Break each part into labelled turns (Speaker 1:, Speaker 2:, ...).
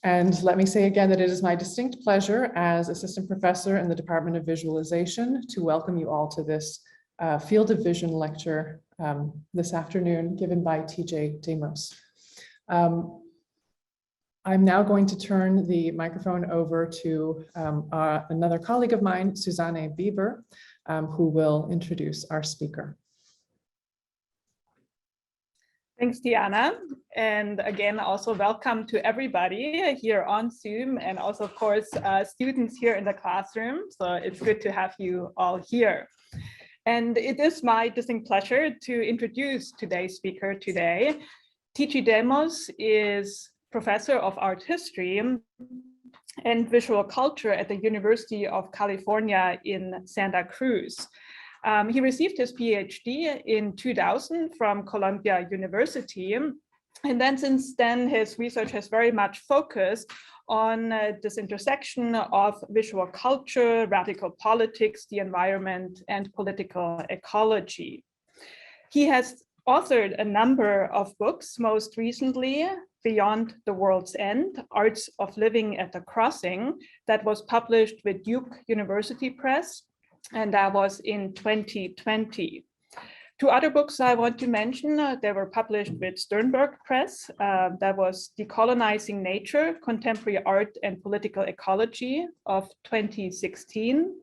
Speaker 1: And let me say again that it is my distinct pleasure as assistant professor in the Department of Visualization to welcome you all to this Field of Vision lecture this afternoon given by TJ Demos. I'm now going to turn the microphone over to another colleague of mine, Susanne Bieber, who will introduce our speaker.
Speaker 2: Thanks, Diana. And again, also welcome to everybody here on Zoom and also, of course, students here in the classroom. So it's good to have you all here. And it is my distinct pleasure to introduce today's speaker today. TJ Demos is professor of art history and visual culture at the University of California in Santa Cruz. He received his PhD in 2000 from Columbia University. And then since then, his research has very much focused on this intersection of visual culture, radical politics, the environment, and political ecology. He has authored a number of books, most recently Beyond the World's End, Arts of Living at the Crossing, that was published with Duke University Press, and that was in 2020. Two other books I want to mention, they were published with Sternberg Press. That was Decolonizing Nature, Contemporary Art and Political Ecology of 2016.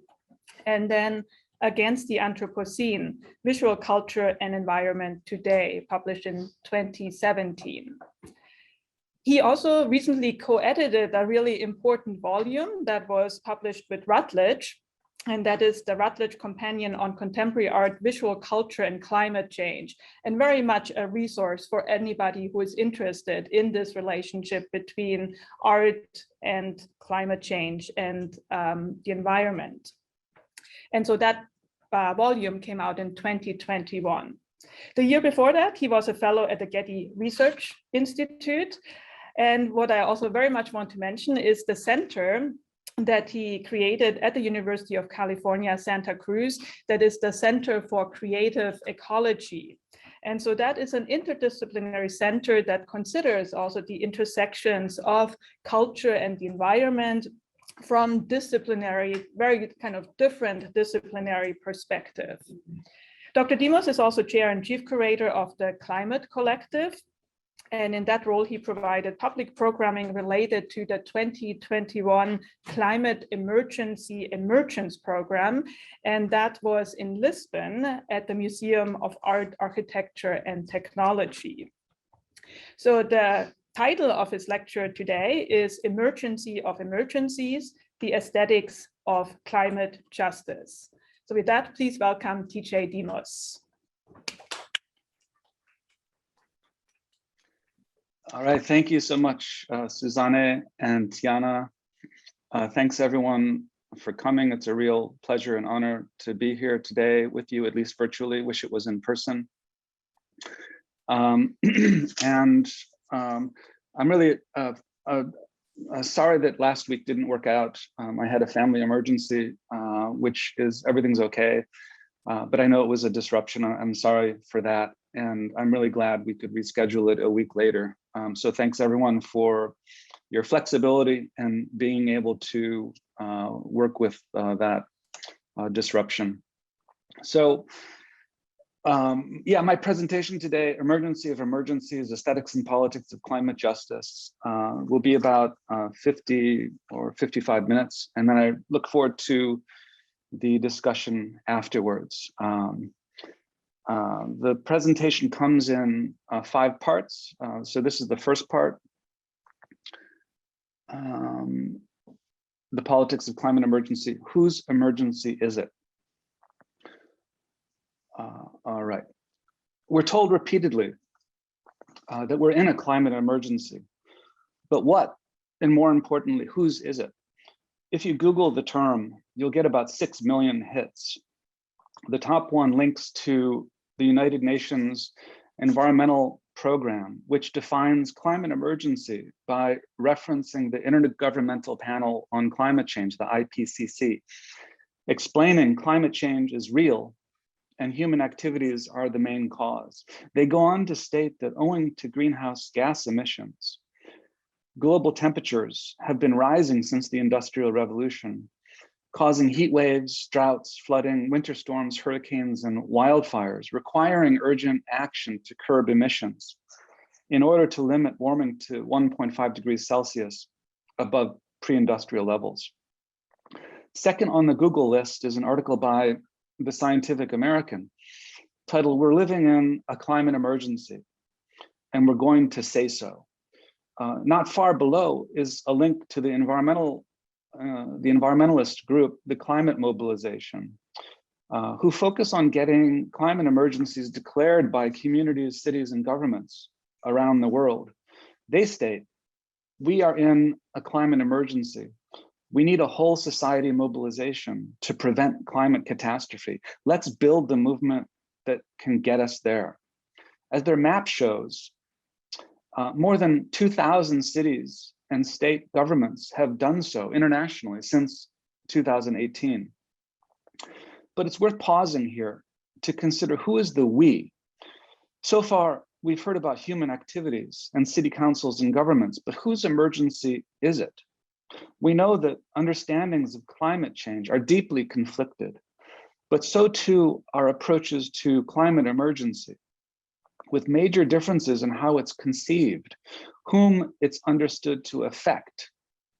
Speaker 2: And then Against the Anthropocene, Visual Culture and Environment Today, published in 2017. He also recently co-edited a really important volume that was published with Routledge, and that is the Routledge Companion on Contemporary Art, Visual Culture and Climate Change, and very much a resource for anybody who is interested in this relationship between art and climate change and the environment. And so that volume came out in 2021. The year before that, he was a fellow at the Getty Research Institute. And what I also very much want to mention is the center that he created at the University of California, Santa Cruz, that is the Center for Creative Ecology. And so that is an interdisciplinary center that considers also the intersections of culture and the environment from disciplinary, very kind of different disciplinary perspective. Dr. Demos is also chair and chief curator of the Climate Collective. And in that role, he provided public programming related to the 2021 Climate Emergency Emergence Program. And that was in Lisbon at the Museum of Art, Architecture, and Technology. So the title of his lecture today is Emergency of Emergencies, the Aesthetics of Climate Justice. So with that, please welcome TJ Demos.
Speaker 3: All right, thank you so much, Susanne and Tiana. Thanks everyone for coming. It's a real pleasure and honor to be here today with you, at least virtually. Wish it was in person. I'm really sorry that last week didn't work out. I had a family emergency, which is everything's okay, but I know it was a disruption. I'm sorry for that. And I'm really glad we could reschedule it a week later. So thanks everyone for your flexibility and being able to work with that disruption. So yeah, my presentation today, Emergency of Emergencies, Aesthetics and Politics of Climate Justice, will be about 50 or 55 minutes. And then I look forward to the discussion afterwards. The presentation comes in 5 parts. So this is the first part. The politics of climate emergency. Whose emergency is it? All right. We're told repeatedly that we're in a climate emergency. But what, and more importantly, whose is it? If you Google the term, you'll get about 6 million hits. The top one links to the United Nations Environmental Program, which defines climate emergency by referencing the Intergovernmental Panel on Climate Change, the IPCC, explaining climate change is real and human activities are the main cause. They go on to state that owing to greenhouse gas emissions, Global temperatures have been rising since the Industrial Revolution, causing heat waves, droughts, flooding, winter storms, hurricanes, and wildfires, requiring urgent action to curb emissions in order to limit warming to 1.5 degrees Celsius above pre-industrial levels. Second on the Google list is an article by the Scientific American titled, "We're Living in a Climate Emergency, and We're Going to Say So." Not far below is a link to the environmentalist group, the Climate Mobilization, who focus on getting climate emergencies declared by communities, cities, and governments around the world. They state, "We are in a climate emergency. We need a whole society mobilization to prevent climate catastrophe. Let's build the movement that can get us there." As their map shows, more than 2,000 cities and state governments have done so internationally since 2018. But it's worth pausing here to consider who is the we. So far, we've heard about human activities and city councils and governments, but whose emergency is it? We know that understandings of climate change are deeply conflicted, but so too are approaches to climate emergency, with major differences in how it's conceived, whom it's understood to affect,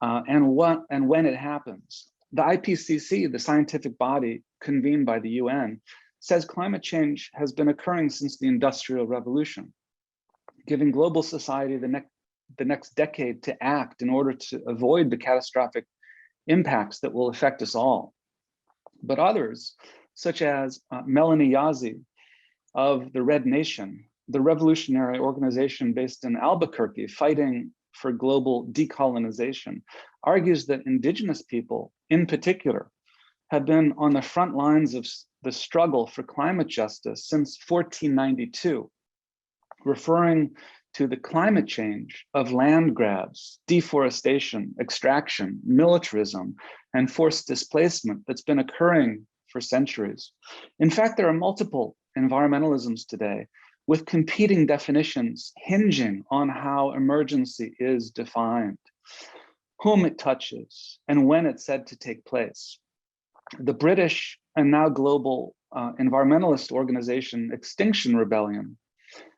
Speaker 3: and what and when it happens. The IPCC, the scientific body convened by the UN, says climate change has been occurring since the Industrial Revolution, giving global society the next decade to act in order to avoid the catastrophic impacts that will affect us all. But others, such as Melanie Yazzie of the Red Nation, the revolutionary organization based in Albuquerque fighting for global decolonization, argues that Indigenous people in particular have been on the front lines of the struggle for climate justice since 1492, referring to the climate change of land grabs, deforestation, extraction, militarism, and forced displacement that's been occurring for centuries. In fact, there are multiple environmentalisms today with competing definitions hinging on how emergency is defined, whom it touches, and when it's said to take place. The British and now global environmentalist organization Extinction Rebellion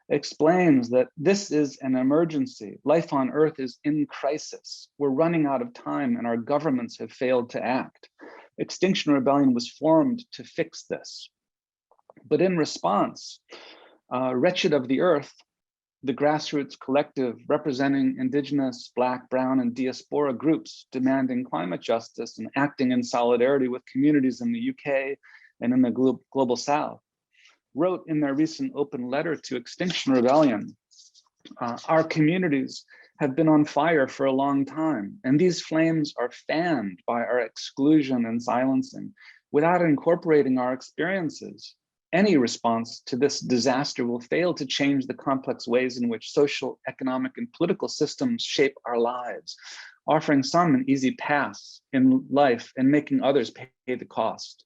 Speaker 3: explains that this is an emergency. Life on Earth is in crisis. We're running out of time and our governments have failed to act. Extinction Rebellion was formed to fix this. But in response, Wretched of the Earth, the grassroots collective representing Indigenous, Black, Brown, and diaspora groups demanding climate justice and acting in solidarity with communities in the UK and in the global South, wrote in their recent open letter to Extinction Rebellion, "Our communities have been on fire for a long time, and these flames are fanned by our exclusion and silencing. Without incorporating our experiences, any response to this disaster will fail to change the complex ways in which social, economic, and political systems shape our lives, offering some an easy pass in life and making others pay the cost.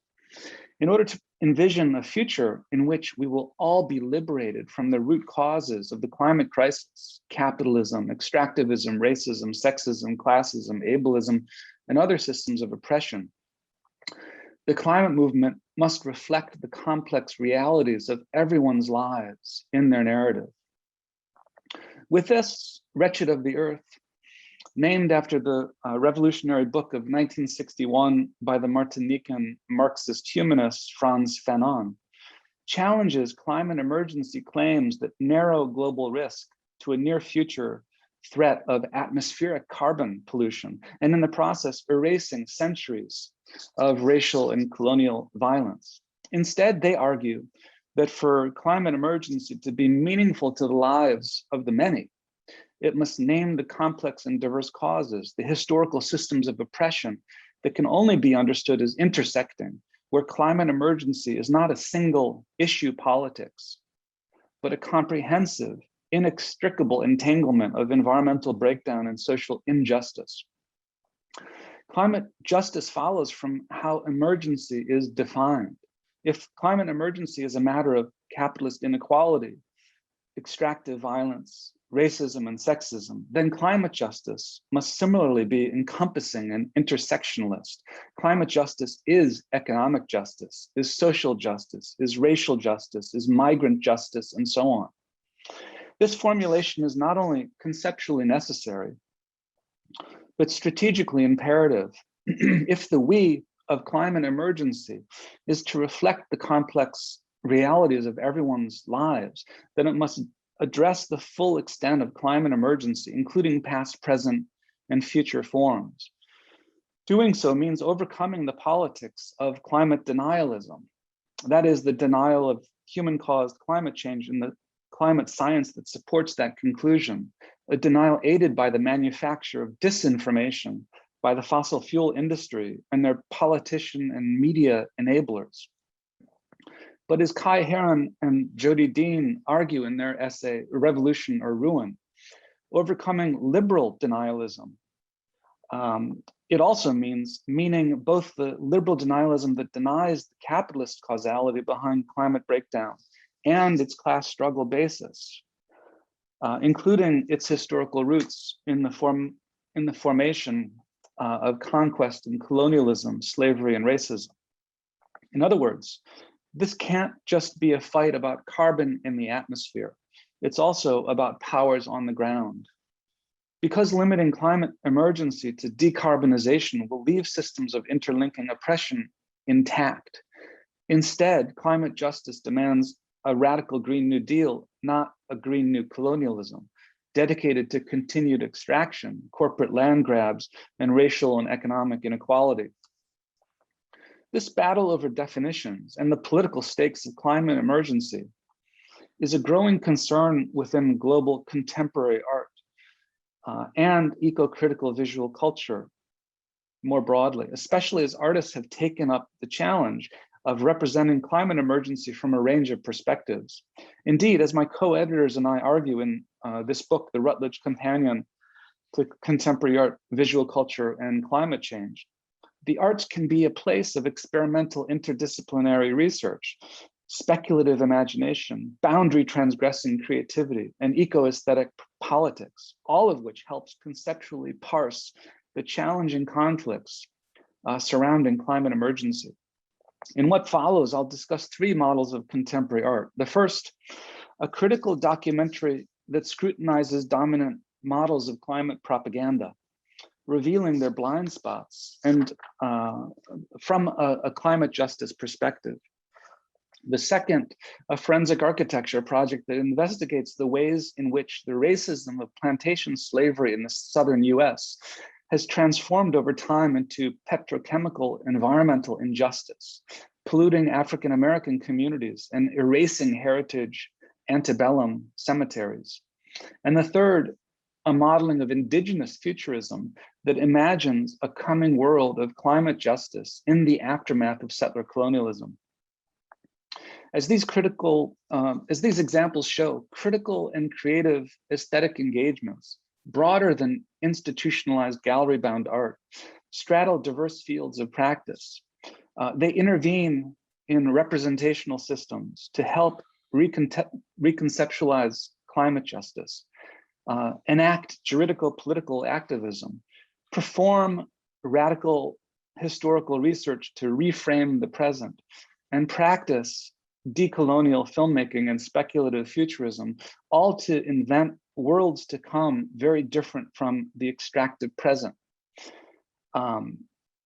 Speaker 3: In order to envision a future in which we will all be liberated from the root causes of the climate crisis, capitalism, extractivism, racism, sexism, classism, ableism, and other systems of oppression, the climate movement must reflect the complex realities of everyone's lives in their narrative." With this, Wretched of the Earth, named after the revolutionary book of 1961 by the Martinican Marxist humanist Frantz Fanon, challenges climate emergency claims that narrow global risk to a near future threat of atmospheric carbon pollution, and in the process erasing centuries of racial and colonial violence. Instead, they argue that for climate emergency to be meaningful to the lives of the many, it must name the complex and diverse causes, the historical systems of oppression that can only be understood as intersecting, where climate emergency is not a single issue politics, but a comprehensive, inextricable entanglement of environmental breakdown and social injustice. Climate justice follows from how emergency is defined. If climate emergency is a matter of capitalist inequality, extractive violence, racism, and sexism, then climate justice must similarly be encompassing and intersectionalist. Climate justice is economic justice, is social justice, is racial justice, is migrant justice, and so on. This formulation is not only conceptually necessary, but strategically imperative if the we of climate emergency is to reflect the complex realities of everyone's lives, then it must address the full extent of climate emergency, including past, present, and future forms. Doing so means overcoming the politics of climate denialism. That is, the denial of human-caused climate change and the climate science that supports that conclusion, a denial aided by the manufacture of disinformation by the fossil fuel industry and their politician and media enablers. But as Kai Heron and Jody Dean argue in their essay, Revolution or Ruin, overcoming liberal denialism, it also meaning both the liberal denialism that denies the capitalist causality behind climate breakdown and its class struggle basis, including its historical roots in the formation of conquest and colonialism, slavery, and racism. In other words, this can't just be a fight about carbon in the atmosphere. It's also about powers on the ground. Because limiting climate emergency to decarbonization will leave systems of interlinking oppression intact. Instead, climate justice demands a radical Green New Deal, not a Green New Colonialism, dedicated to continued extraction, corporate land grabs, and racial and economic inequality. This battle over definitions and the political stakes of climate emergency is a growing concern within global contemporary art and eco-critical visual culture more broadly, especially as artists have taken up the challenge of representing climate emergency from a range of perspectives. Indeed, as my co-editors and I argue in this book, The Rutledge Companion to Contemporary Art, Visual Culture, and Climate Change, the arts can be a place of experimental interdisciplinary research, speculative imagination, boundary transgressing creativity, and eco-aesthetic politics, all of which helps conceptually parse the challenging conflicts surrounding climate emergency. In what follows, I'll discuss three models of contemporary art. The first, a critical documentary that scrutinizes dominant models of climate propaganda, revealing their blind spots and from a climate justice perspective. The second, a forensic architecture project that investigates the ways in which the racism of plantation slavery in the southern US has transformed over time into petrochemical environmental injustice, polluting African-American communities and erasing heritage antebellum cemeteries. And the third, a modeling of indigenous futurism that imagines a coming world of climate justice in the aftermath of settler colonialism. As these examples show, critical and creative aesthetic engagements, broader than institutionalized gallery-bound art, straddle diverse fields of practice. They intervene in representational systems to help reconceptualize climate justice, enact juridical political activism, perform radical historical research to reframe the present, and practice decolonial filmmaking and speculative futurism, all to invent worlds to come very different from the extractive present.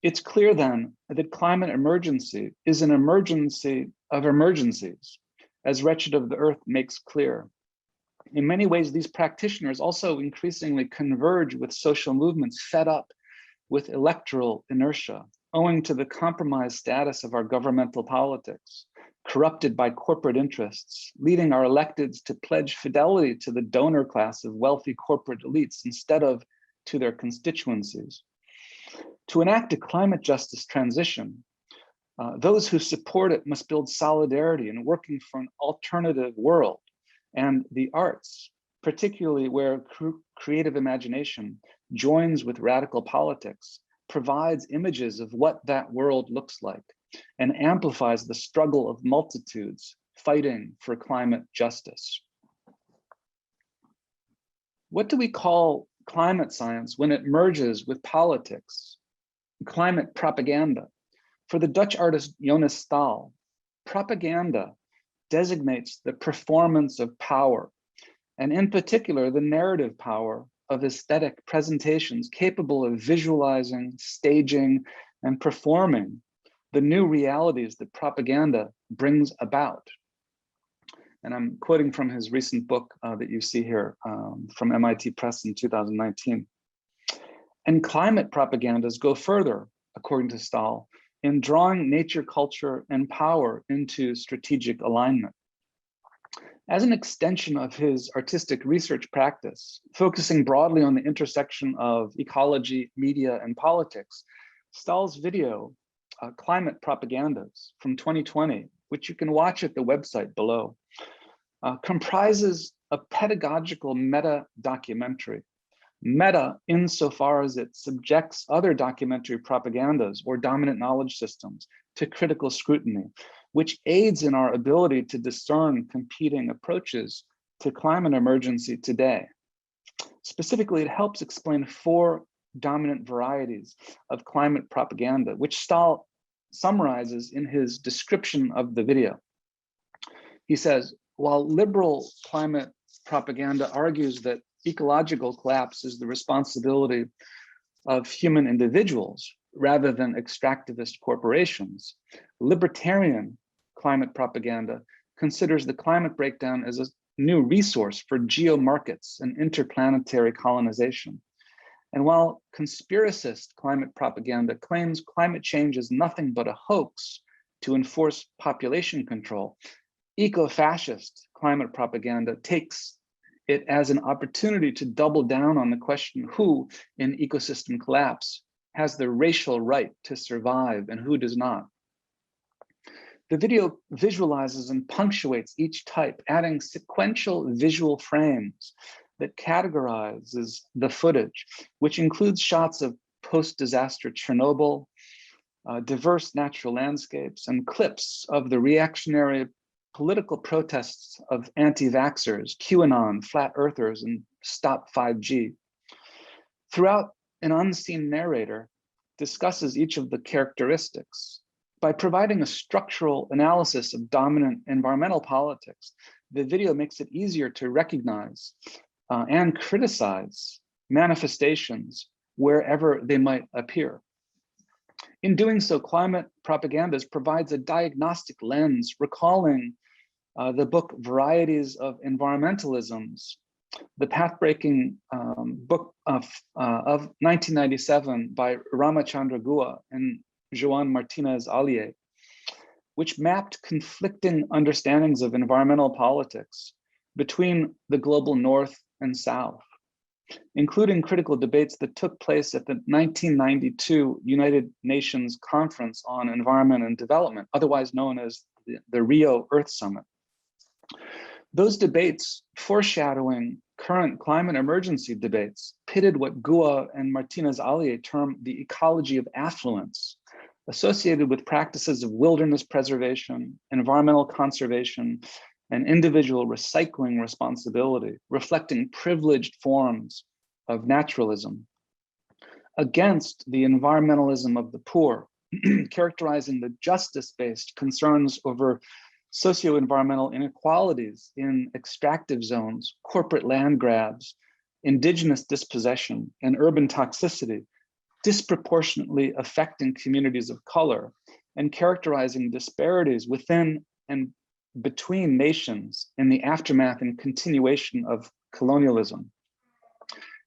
Speaker 3: It's clear then that climate emergency is an emergency of emergencies, as Wretched of the Earth makes clear. In many ways, these practitioners also increasingly converge with social movements fed up with electoral inertia, owing to the compromised status of our governmental politics, corrupted by corporate interests, leading our electeds to pledge fidelity to the donor class of wealthy corporate elites instead of to their constituencies. To enact a climate justice transition, those who support it must build solidarity in working for an alternative world, and the arts, particularly where creative imagination joins with radical politics, provides images of what that world looks like and amplifies the struggle of multitudes fighting for climate justice. What do we call climate science when it merges with politics? Climate propaganda. For the Dutch artist Jonas Staal, propaganda designates the performance of power, and in particular, the narrative power of aesthetic presentations capable of visualizing, staging, and performing the new realities that propaganda brings about. And I'm quoting from his recent book that you see here from MIT Press in 2019. And climate propagandas go further, according to Staal, in drawing nature, culture, and power into strategic alignment. As an extension of his artistic research practice, focusing broadly on the intersection of ecology, media, and politics, Stahl's video, Climate Propagandas from 2020, which you can watch at the website below, comprises a pedagogical meta-documentary. Meta insofar as it subjects other documentary propagandas or dominant knowledge systems to critical scrutiny, which aids in our ability to discern competing approaches to climate emergency today. Specifically, it helps explain 4 dominant varieties of climate propaganda, which Staal summarizes in his description of the video. He says, while liberal climate propaganda argues that ecological collapse is the responsibility of human individuals rather than extractivist corporations, libertarian climate propaganda considers the climate breakdown as a new resource for geo-markets and interplanetary colonization. And while conspiracist climate propaganda claims climate change is nothing but a hoax to enforce population control, eco-fascist climate propaganda takes it as an opportunity to double down on the question who, in ecosystem collapse, has the racial right to survive and who does not. The video visualizes and punctuates each type, adding sequential visual frames that categorizes the footage, which includes shots of post-disaster Chernobyl, diverse natural landscapes, and clips of the reactionary political protests of anti-vaxxers, QAnon, flat earthers, and Stop 5G. Throughout, an unseen narrator discusses each of the characteristics. By providing a structural analysis of dominant environmental politics, the video makes it easier to recognize and criticize manifestations wherever they might appear. In doing so, climate propagandas provides a diagnostic lens, recalling the book Varieties of Environmentalisms, the path-breaking book of 1997 by Ramachandra Guha and Joan Martinez Allier, which mapped conflicting understandings of environmental politics between the global North and South, including critical debates that took place at the 1992 United Nations Conference on Environment and Development, otherwise known as the Rio Earth Summit. Those debates, foreshadowing current climate emergency debates, pitted what Guha and Martinez Allier termed the ecology of affluence, associated with practices of wilderness preservation, environmental conservation, and individual recycling responsibility, reflecting privileged forms of naturalism, against the environmentalism of the poor, characterizing the justice-based concerns over socio-environmental inequalities in extractive zones, corporate land grabs, indigenous dispossession, and urban toxicity, disproportionately affecting communities of color, and characterizing disparities within and between nations in the aftermath and continuation of colonialism.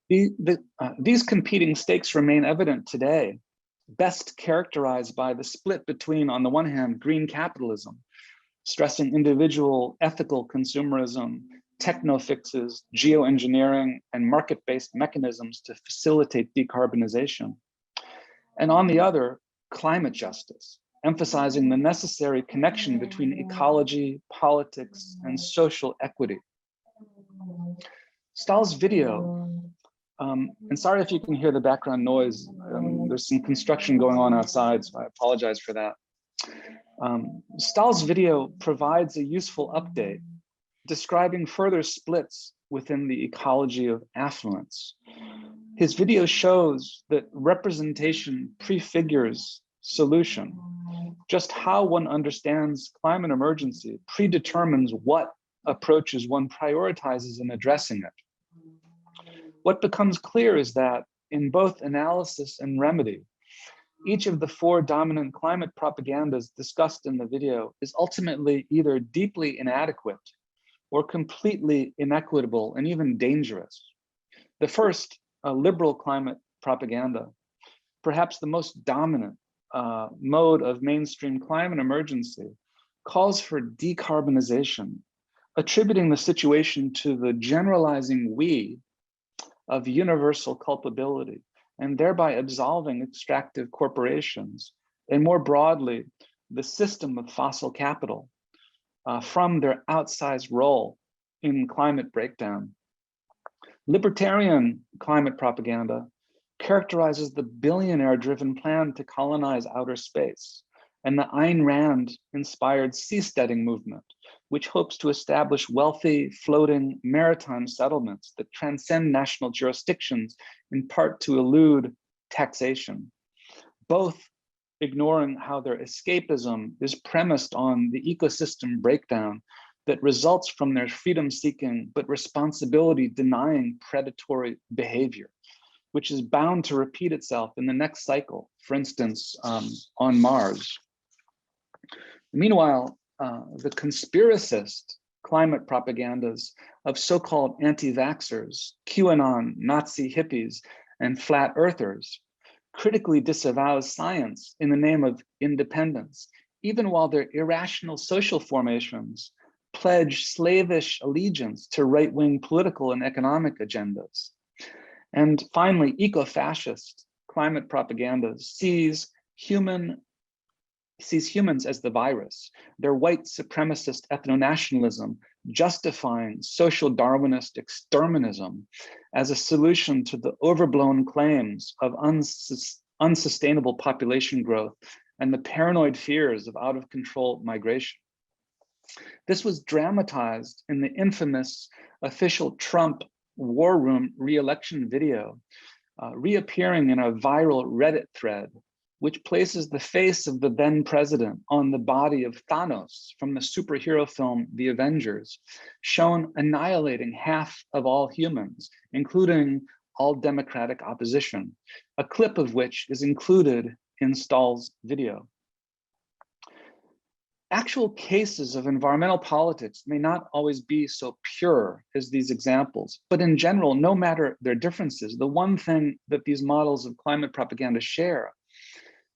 Speaker 3: These competing stakes remain evident today, best characterized by the split between, on the one hand, green capitalism, stressing individual ethical consumerism, techno-fixes, geoengineering, and market-based mechanisms to facilitate decarbonization. And on the other, climate justice, emphasizing the necessary connection between ecology, politics, and social equity. Stahl's video, and sorry if you can hear the background noise, there's some construction going on outside, so I apologize for that. Stahl's video provides a useful update, describing further splits within the ecology of affluence. His video shows that representation prefigures solution. Just how one understands climate emergency predetermines what approaches one prioritizes in addressing it. What becomes clear is that in both analysis and remedy, each of the four dominant climate propagandas discussed in the video is ultimately either deeply inadequate or completely inequitable and even dangerous. The first, a liberal climate propaganda, perhaps the most dominant mode of mainstream climate emergency, calls for decarbonization, attributing the situation to the generalizing we of universal culpability, and thereby absolving extractive corporations, and more broadly, the system of fossil capital from their outsized role in climate breakdown. Libertarian climate propaganda characterizes the billionaire-driven plan to colonize outer space and the Ayn Rand-inspired seasteading movement, which hopes to establish wealthy, floating maritime settlements that transcend national jurisdictions, in part to elude taxation, both ignoring how their escapism is premised on the ecosystem breakdown that results from their freedom-seeking but responsibility-denying predatory behavior, which is bound to repeat itself in the next cycle, for instance, on Mars. Meanwhile, the conspiracist climate propagandas of so-called anti-vaxxers, QAnon, Nazi hippies, and flat earthers critically disavows science in the name of independence, even while their irrational social formations pledge slavish allegiance to right-wing political and economic agendas. And finally, eco-fascist climate propaganda sees humans as the virus, their white supremacist ethno-nationalism justifying social Darwinist exterminism as a solution to the overblown claims of unsustainable population growth and the paranoid fears of out-of-control migration. This was dramatized in the infamous official Trump War Room re-election video, reappearing in a viral Reddit thread, which places the face of the then president on the body of Thanos from the superhero film The Avengers, shown annihilating half of all humans, including all democratic opposition, a clip of which is included in Stahl's video. Actual cases of environmental politics may not always be so pure as these examples, but in general, no matter their differences, the one thing that these models of climate propaganda share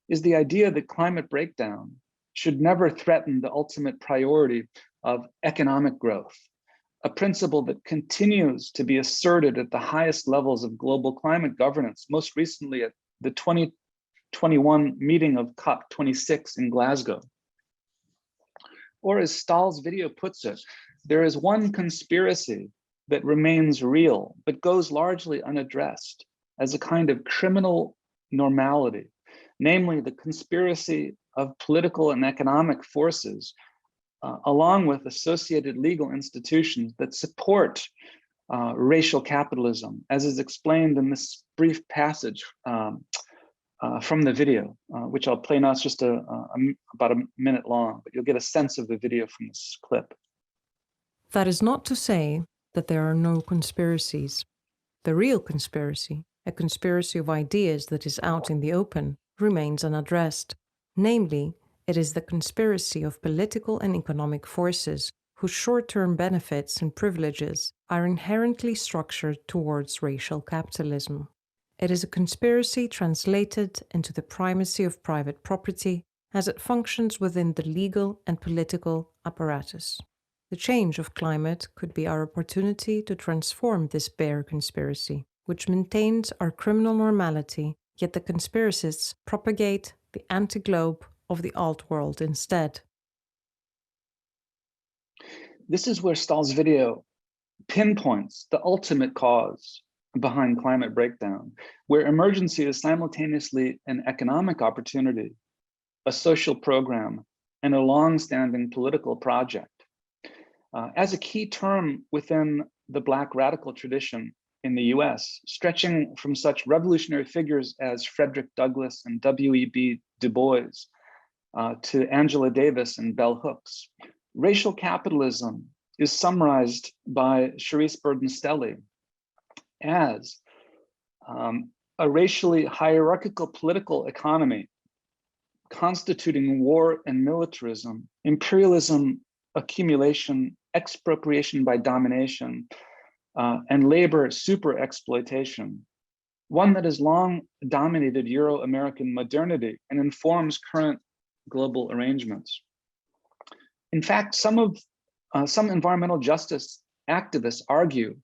Speaker 3: is the idea that climate breakdown should never threaten the ultimate priority of economic growth, a principle that continues to be asserted at the highest levels of global climate governance, most recently at the 2021 meeting of COP26 in Glasgow. Or as Stahl's video puts it, there is one conspiracy that remains real, but goes largely unaddressed as a kind of criminal normality, namely the conspiracy of political and economic forces, along with associated legal institutions that support racial capitalism, as is explained in this brief passage from the video, which I'll play now. It's just about a minute long, but you'll get a sense of the video from this clip.
Speaker 4: That is not to say that there are no conspiracies. The real conspiracy, a conspiracy of ideas that is out in the open, remains unaddressed. Namely, it is the conspiracy of political and economic forces whose short-term benefits and privileges are inherently structured towards racial capitalism. It is a conspiracy translated into the primacy of private property as it functions within the legal and political apparatus. The change of climate could be our opportunity to transform this bare conspiracy, which maintains our criminal normality, yet the conspiracists propagate the anti-globe of the alt world instead.
Speaker 3: This is where Stahl's video pinpoints the ultimate cause behind climate breakdown, where emergency is simultaneously an economic opportunity, a social program, and a long-standing political project. As a key term within the Black radical tradition in the US, stretching from such revolutionary figures as Frederick Douglass and W.E.B. Du Bois to Angela Davis and Bell Hooks. Racial capitalism is summarized by Charisse Burden-Stelly as a racially hierarchical political economy constituting war and militarism, imperialism, accumulation, expropriation by domination, and labor super exploitation, one that has long dominated Euro-American modernity and informs current global arrangements. In fact, some environmental justice activists argue,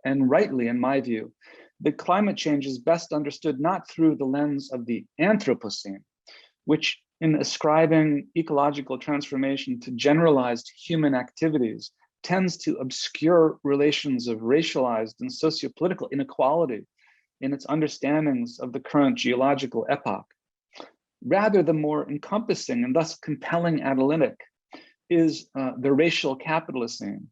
Speaker 3: and rightly in my view, that climate change is best understood not through the lens of the Anthropocene, which in ascribing ecological transformation to generalized human activities tends to obscure relations of racialized and socio-political inequality in its understandings of the current geological epoch. Rather, the more encompassing and thus compelling analytic is the racial capitalocene,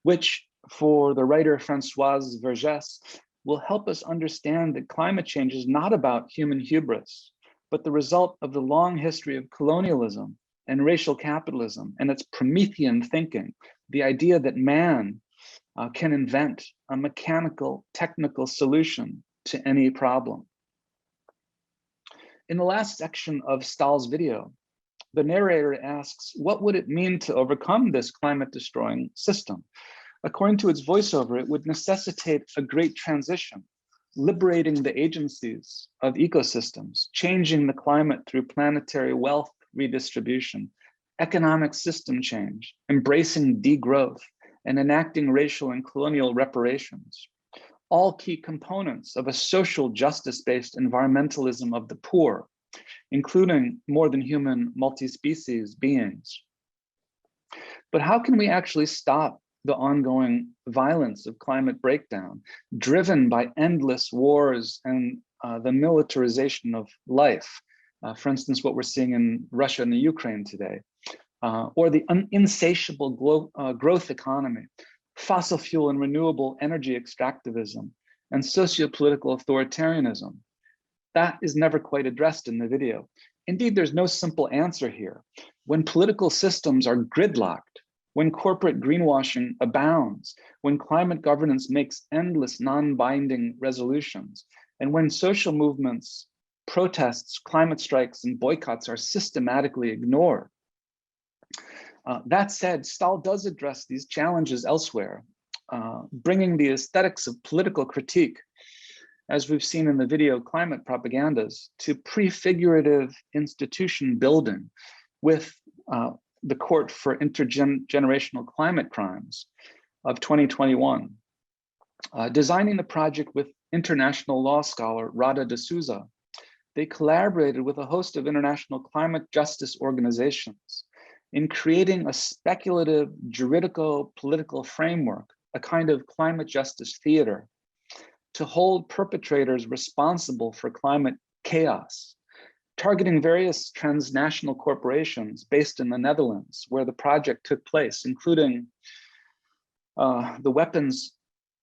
Speaker 3: which for the writer Françoise Vergès will help us understand that climate change is not about human hubris, but the result of the long history of colonialism and racial capitalism and its Promethean thinking, the idea that man can invent a mechanical, technical solution to any problem. In the last section of Stahl's video, the narrator asks, what would it mean to overcome this climate-destroying system? According to its voiceover, it would necessitate a great transition, liberating the agencies of ecosystems, changing the climate through planetary wealth redistribution, economic system change, embracing degrowth, and enacting racial and colonial reparations, all key components of a social justice-based environmentalism of the poor, including more than human multi-species beings. But how can we actually stop the ongoing violence of climate breakdown, driven by endless wars and the militarization of life? For instance, what we're seeing in Russia and the Ukraine today, or the insatiable growth economy, fossil fuel and renewable energy extractivism, and socio-political authoritarianism. That is never quite addressed in the video. Indeed, there's no simple answer here. When political systems are gridlocked, when corporate greenwashing abounds, when climate governance makes endless non-binding resolutions, and when social movements, protests, climate strikes, and boycotts are systematically ignored. That said, Staal does address these challenges elsewhere, bringing the aesthetics of political critique, as we've seen in the video climate propagandas, to prefigurative institution building with the Court for Intergenerational Climate Crimes of 2021, designing the project with international law scholar Rada de Souza. They collaborated with a host of international climate justice organizations in creating a speculative juridico-political framework, a kind of climate justice theater, to hold perpetrators responsible for climate chaos, targeting various transnational corporations based in the Netherlands, where the project took place, including the weapons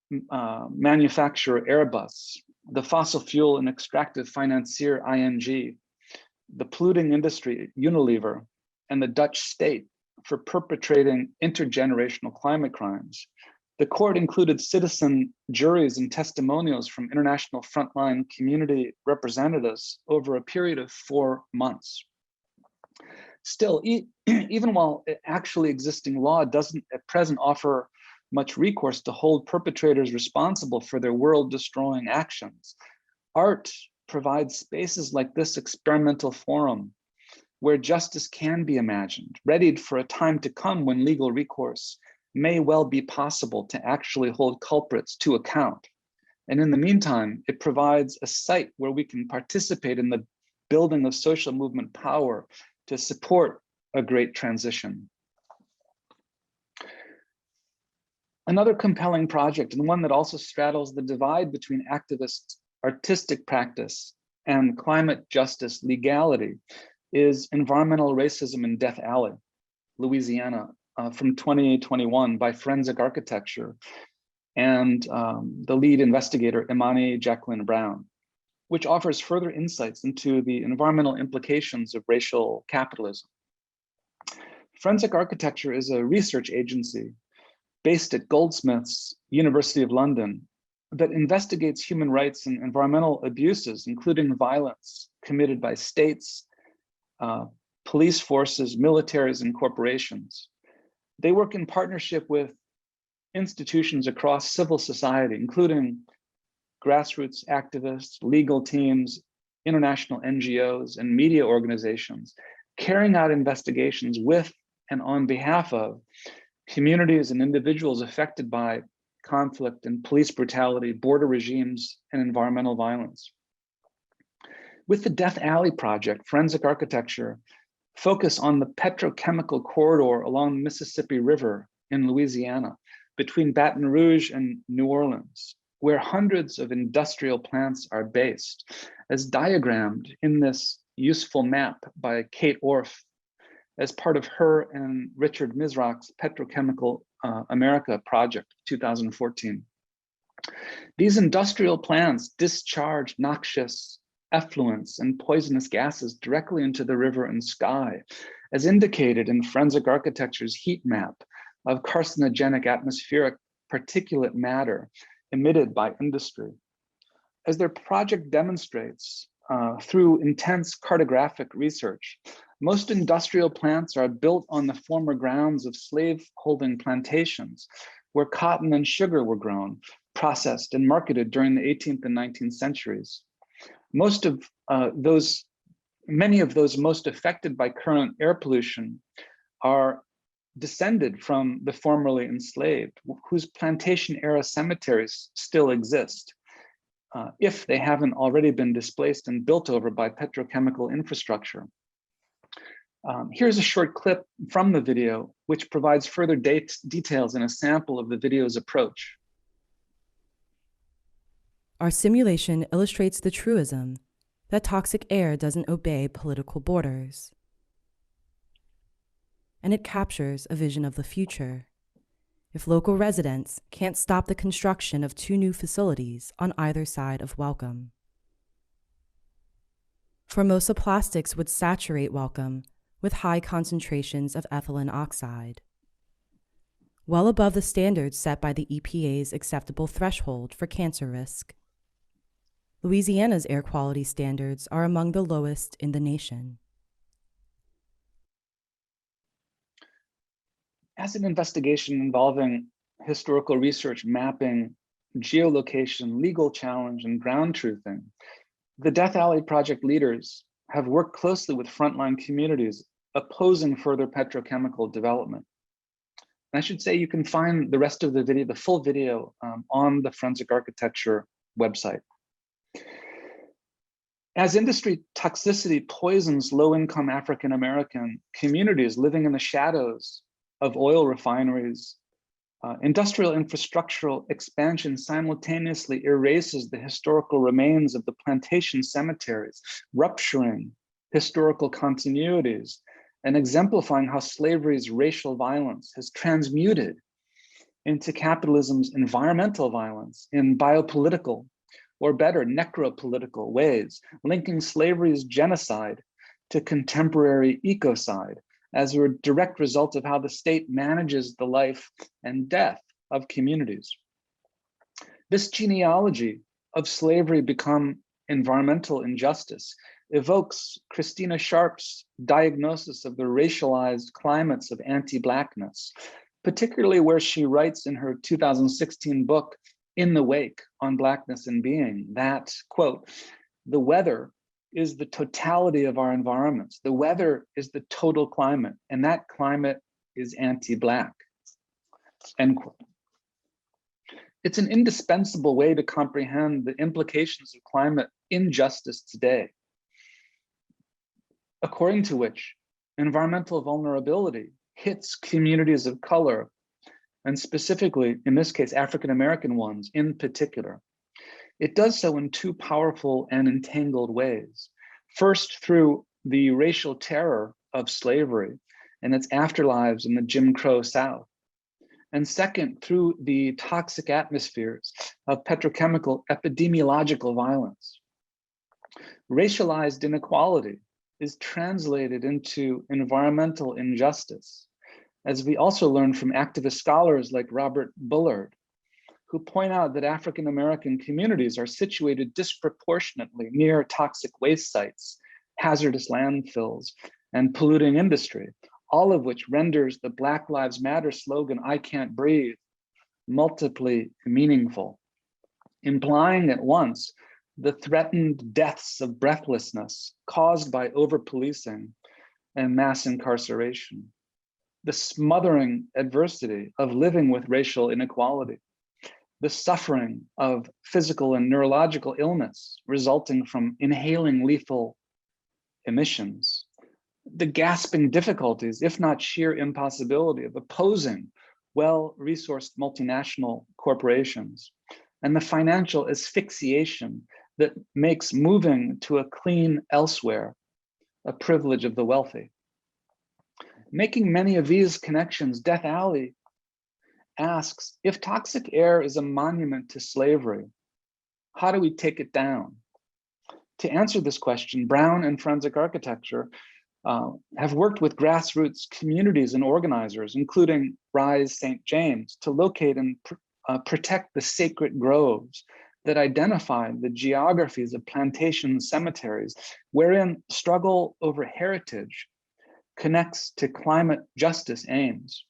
Speaker 3: manufacturer Airbus, the fossil fuel and extractive financier ING, the polluting industry Unilever, and the Dutch state for perpetrating intergenerational climate crimes. The court included citizen juries and testimonials from international frontline community representatives over a period of 4 months. Still, even while actually existing law doesn't at present offer much recourse to hold perpetrators responsible for their world-destroying actions, art provides spaces like this experimental forum where justice can be imagined, readied for a time to come when legal recourse may well be possible to actually hold culprits to account. And in the meantime, it provides a site where we can participate in the building of social movement power to support a great transition. Another compelling project, and one that also straddles the divide between activist artistic practice and climate justice legality, is Environmental Racism in Death Alley, Louisiana, from 2021 by Forensic Architecture, and the lead investigator, Imani Jacqueline Brown, which offers further insights into the environmental implications of racial capitalism. Forensic Architecture is a research agency based at Goldsmiths, University of London, that investigates human rights and environmental abuses, including violence committed by states, police forces, militaries, and corporations. They work in partnership with institutions across civil society, including grassroots activists, legal teams, international NGOs, and media organizations, carrying out investigations with and on behalf of communities and individuals affected by conflict and police brutality, border regimes, and environmental violence. With the Death Alley Project, Forensic Architecture focus on the petrochemical corridor along the Mississippi River in Louisiana, between Baton Rouge and New Orleans, where hundreds of industrial plants are based, as diagrammed in this useful map by Kate Orff as part of her and Richard Misrach's Petrochemical America project, 2014. These industrial plants discharge noxious effluents and poisonous gases directly into the river and sky, as indicated in Forensic Architecture's heat map of carcinogenic atmospheric particulate matter emitted by industry. As their project demonstrates, through intense cartographic research, most industrial plants are built on the former grounds of slave-holding plantations where cotton and sugar were grown, processed, and marketed during the 18th and 19th centuries. Many of those most affected by current air pollution are descended from the formerly enslaved, whose plantation era cemeteries still exist, if they haven't already been displaced and built over by petrochemical infrastructure. Here's a short clip from the video, which provides further details and a sample of the video's approach.
Speaker 5: Our simulation illustrates the truism that toxic air doesn't obey political borders. And it captures a vision of the future. If local residents can't stop the construction of 2 new facilities on either side of Welcome. Formosa plastics would saturate Welcome with high concentrations of ethylene oxide, well above the standards set by the EPA's acceptable threshold for cancer risk. Louisiana's air quality standards are among the lowest in the nation.
Speaker 3: As an investigation involving historical research, mapping, geolocation, legal challenge, and ground truthing, the Death Alley Project leaders have worked closely with frontline communities opposing further petrochemical development. And I should say you can find the rest of the video, the full video, on the Forensic Architecture website. As industry toxicity poisons low-income African-American communities living in the shadows of oil refineries, industrial infrastructural expansion simultaneously erases the historical remains of the plantation cemeteries, rupturing historical continuities and exemplifying how slavery's racial violence has transmuted into capitalism's environmental violence in biopolitical, or better, necropolitical ways, linking slavery's genocide to contemporary ecocide, as a direct result of how the state manages the life and death of communities. This genealogy of slavery become environmental injustice evokes Christina Sharp's diagnosis of the racialized climates of anti-Blackness, particularly where she writes in her 2016 book, In the Wake, on Blackness and Being, that, quote, "The weather is the totality of our environments. The weather is the total climate, and that climate is anti-Black," end quote. It's an indispensable way to comprehend the implications of climate injustice today, according to which environmental vulnerability hits communities of color, and specifically, in this case, African-American ones in particular. It does so in 2 powerful and entangled ways. First, through the racial terror of slavery and its afterlives in the Jim Crow South, And second, through the toxic atmospheres of petrochemical epidemiological violence. Racialized inequality is translated into environmental injustice, as we also learn from activist scholars like Robert Bullard, who point out that African American communities are situated disproportionately near toxic waste sites, hazardous landfills, and polluting industry, all of which renders the Black Lives Matter slogan, "I can't breathe," multiply meaningful, implying at once the threatened deaths of breathlessness caused by over-policing and mass incarceration, the smothering adversity of living with racial inequality, the suffering of physical and neurological illness resulting from inhaling lethal emissions, the gasping difficulties, if not sheer impossibility, of opposing well-resourced multinational corporations, and the financial asphyxiation that makes moving to a clean elsewhere a privilege of the wealthy. Making many of these connections, Death Alley asks, if toxic air is a monument to slavery, how do we take it down? To answer this question, Brown and Forensic Architecture have worked with grassroots communities and organizers, including Rise St. James, to locate and protect the sacred groves that identify the geographies of plantation cemeteries, wherein struggle over heritage connects to climate justice aims.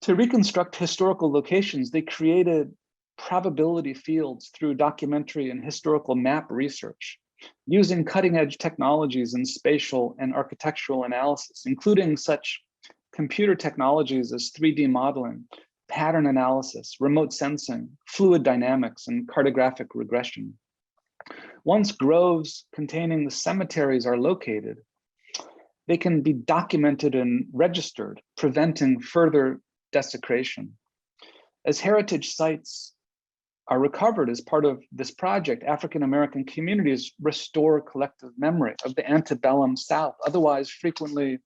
Speaker 3: To reconstruct historical locations, they created probability fields through documentary and historical map research, using cutting-edge technologies in spatial and architectural analysis, including such computer technologies as 3D modeling, pattern analysis, remote sensing, fluid dynamics, and cartographic regression. Once groves containing the cemeteries are located, they can be documented and registered, preventing further desecration. As heritage sites are recovered as part of this project, African American communities restore collective memory of the antebellum South, otherwise frequently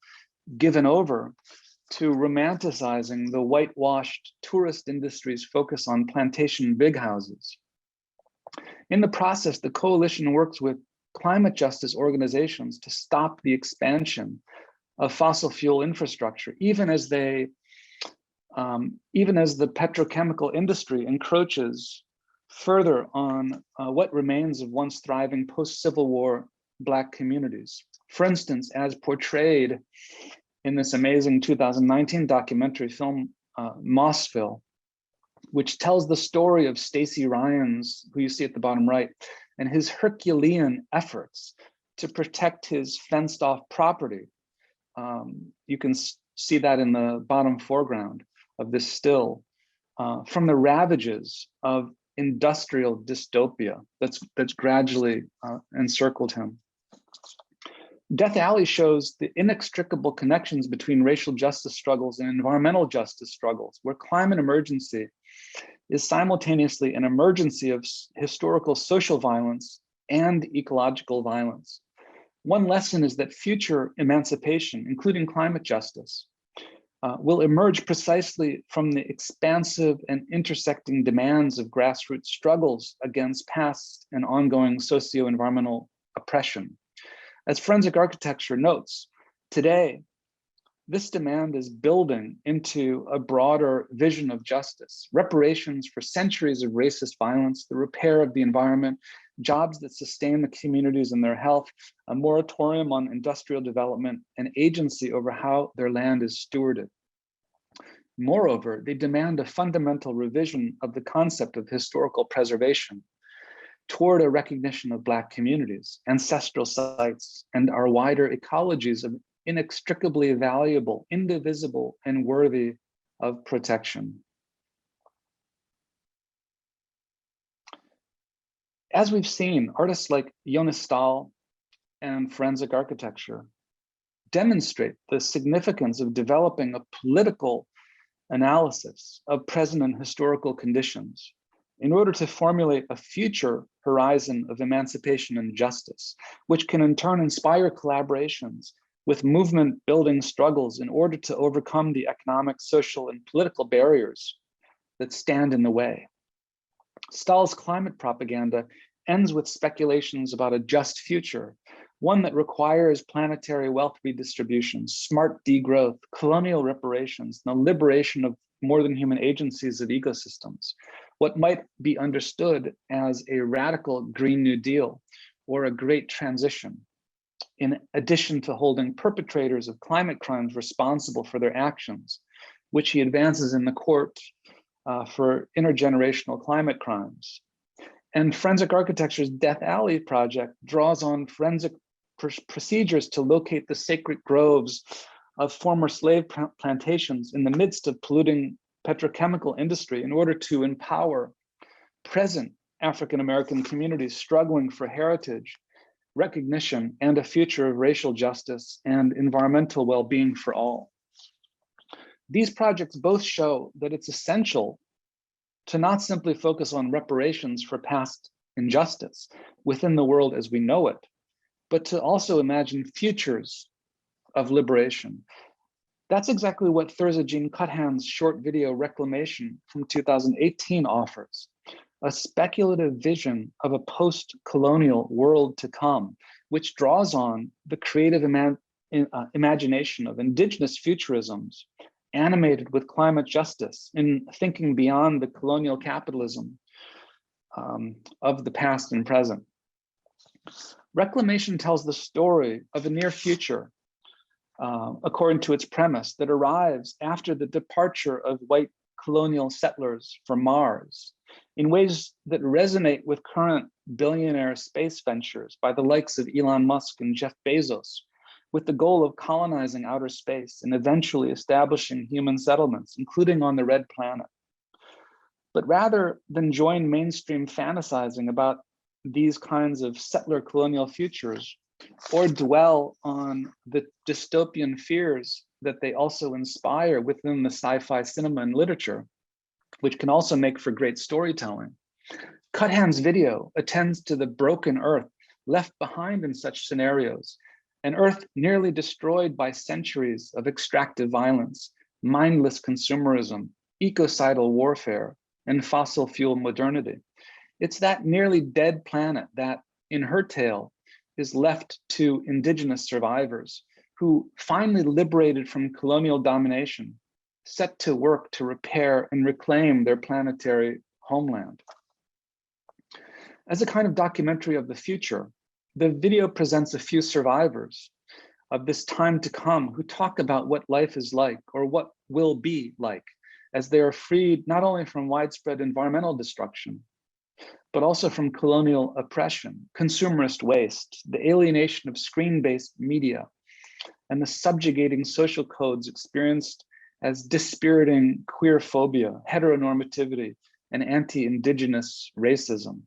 Speaker 3: given over to romanticizing the whitewashed tourist industry's focus on plantation big houses. In the process, the coalition works with climate justice organizations to stop the expansion of fossil fuel infrastructure, even as the petrochemical industry encroaches further on what remains of once thriving post-Civil War Black communities. For instance, as portrayed in this amazing 2019 documentary film, Mossville, which tells the story of Stacey Ryans, who you see at the bottom right, and his Herculean efforts to protect his fenced off property. You can see that in the bottom foreground of this still, from the ravages of industrial dystopia that's gradually encircled him. Death Alley shows the inextricable connections between racial justice struggles and environmental justice struggles, where climate emergency is simultaneously an emergency of historical social violence and ecological violence. One lesson is that future emancipation, including climate justice, will emerge precisely from the expansive and intersecting demands of grassroots struggles against past and ongoing socio-environmental oppression. As Forensic Architecture notes, today, this demand is building into a broader vision of justice, reparations for centuries of racist violence, the repair of the environment, jobs that sustain the communities and their health, a moratorium on industrial development, and agency over how their land is stewarded. Moreover, they demand a fundamental revision of the concept of historical preservation toward a recognition of Black communities, ancestral sites, and our wider ecologies of inextricably valuable, indivisible, and worthy of protection. As we've seen, artists like Jonas Staal and Forensic Architecture demonstrate the significance of developing a political analysis of present and historical conditions in order to formulate a future horizon of emancipation and justice, which can in turn inspire collaborations with movement building struggles in order to overcome the economic, social, and political barriers that stand in the way. Stahl's climate propaganda ends with speculations about a just future, one that requires planetary wealth redistribution, smart degrowth, colonial reparations, and the liberation of more than human agencies of ecosystems, what might be understood as a radical Green New Deal or a great transition, in addition to holding perpetrators of climate crimes responsible for their actions, which he advances in the court for intergenerational climate crimes. And Forensic Architecture's Death Alley project draws on forensic procedures to locate the sacred groves of former slave plantations in the midst of polluting petrochemical industry in order to empower present African-American communities struggling for heritage, recognition, and a future of racial justice and environmental well-being for all. These projects both show that it's essential to not simply focus on reparations for past injustice within the world as we know it, but to also imagine futures of liberation. That's exactly what Thirza Jean Cuthand's short video Reclamation from 2018 offers, a speculative vision of a post-colonial world to come, which draws on the creative imagination of indigenous futurisms animated with climate justice in thinking beyond the colonial capitalism of the past and present. Reclamation tells the story of a near future, according to its premise, that arrives after the departure of white colonial settlers from Mars in ways that resonate with current billionaire space ventures by the likes of Elon Musk and Jeff Bezos, with the goal of colonizing outer space and eventually establishing human settlements, including on the red planet. But rather than join mainstream fantasizing about these kinds of settler colonial futures, or dwell on the dystopian fears that they also inspire within the sci-fi cinema and literature, which can also make for great storytelling, Cuthand's video attends to the broken earth left behind in such scenarios, an earth nearly destroyed by centuries of extractive violence, mindless consumerism, ecocidal warfare, and fossil fuel modernity. It's that nearly dead planet that, in her tale, is left to indigenous survivors who, finally liberated from colonial domination, set to work to repair and reclaim their planetary homeland. As a kind of documentary of the future, the video presents a few survivors of this time to come who talk about what life is like or what will be like as they are freed not only from widespread environmental destruction, but also from colonial oppression, consumerist waste, the alienation of screen-based media, and the subjugating social codes experienced as dispiriting queer phobia, heteronormativity, and anti-indigenous racism.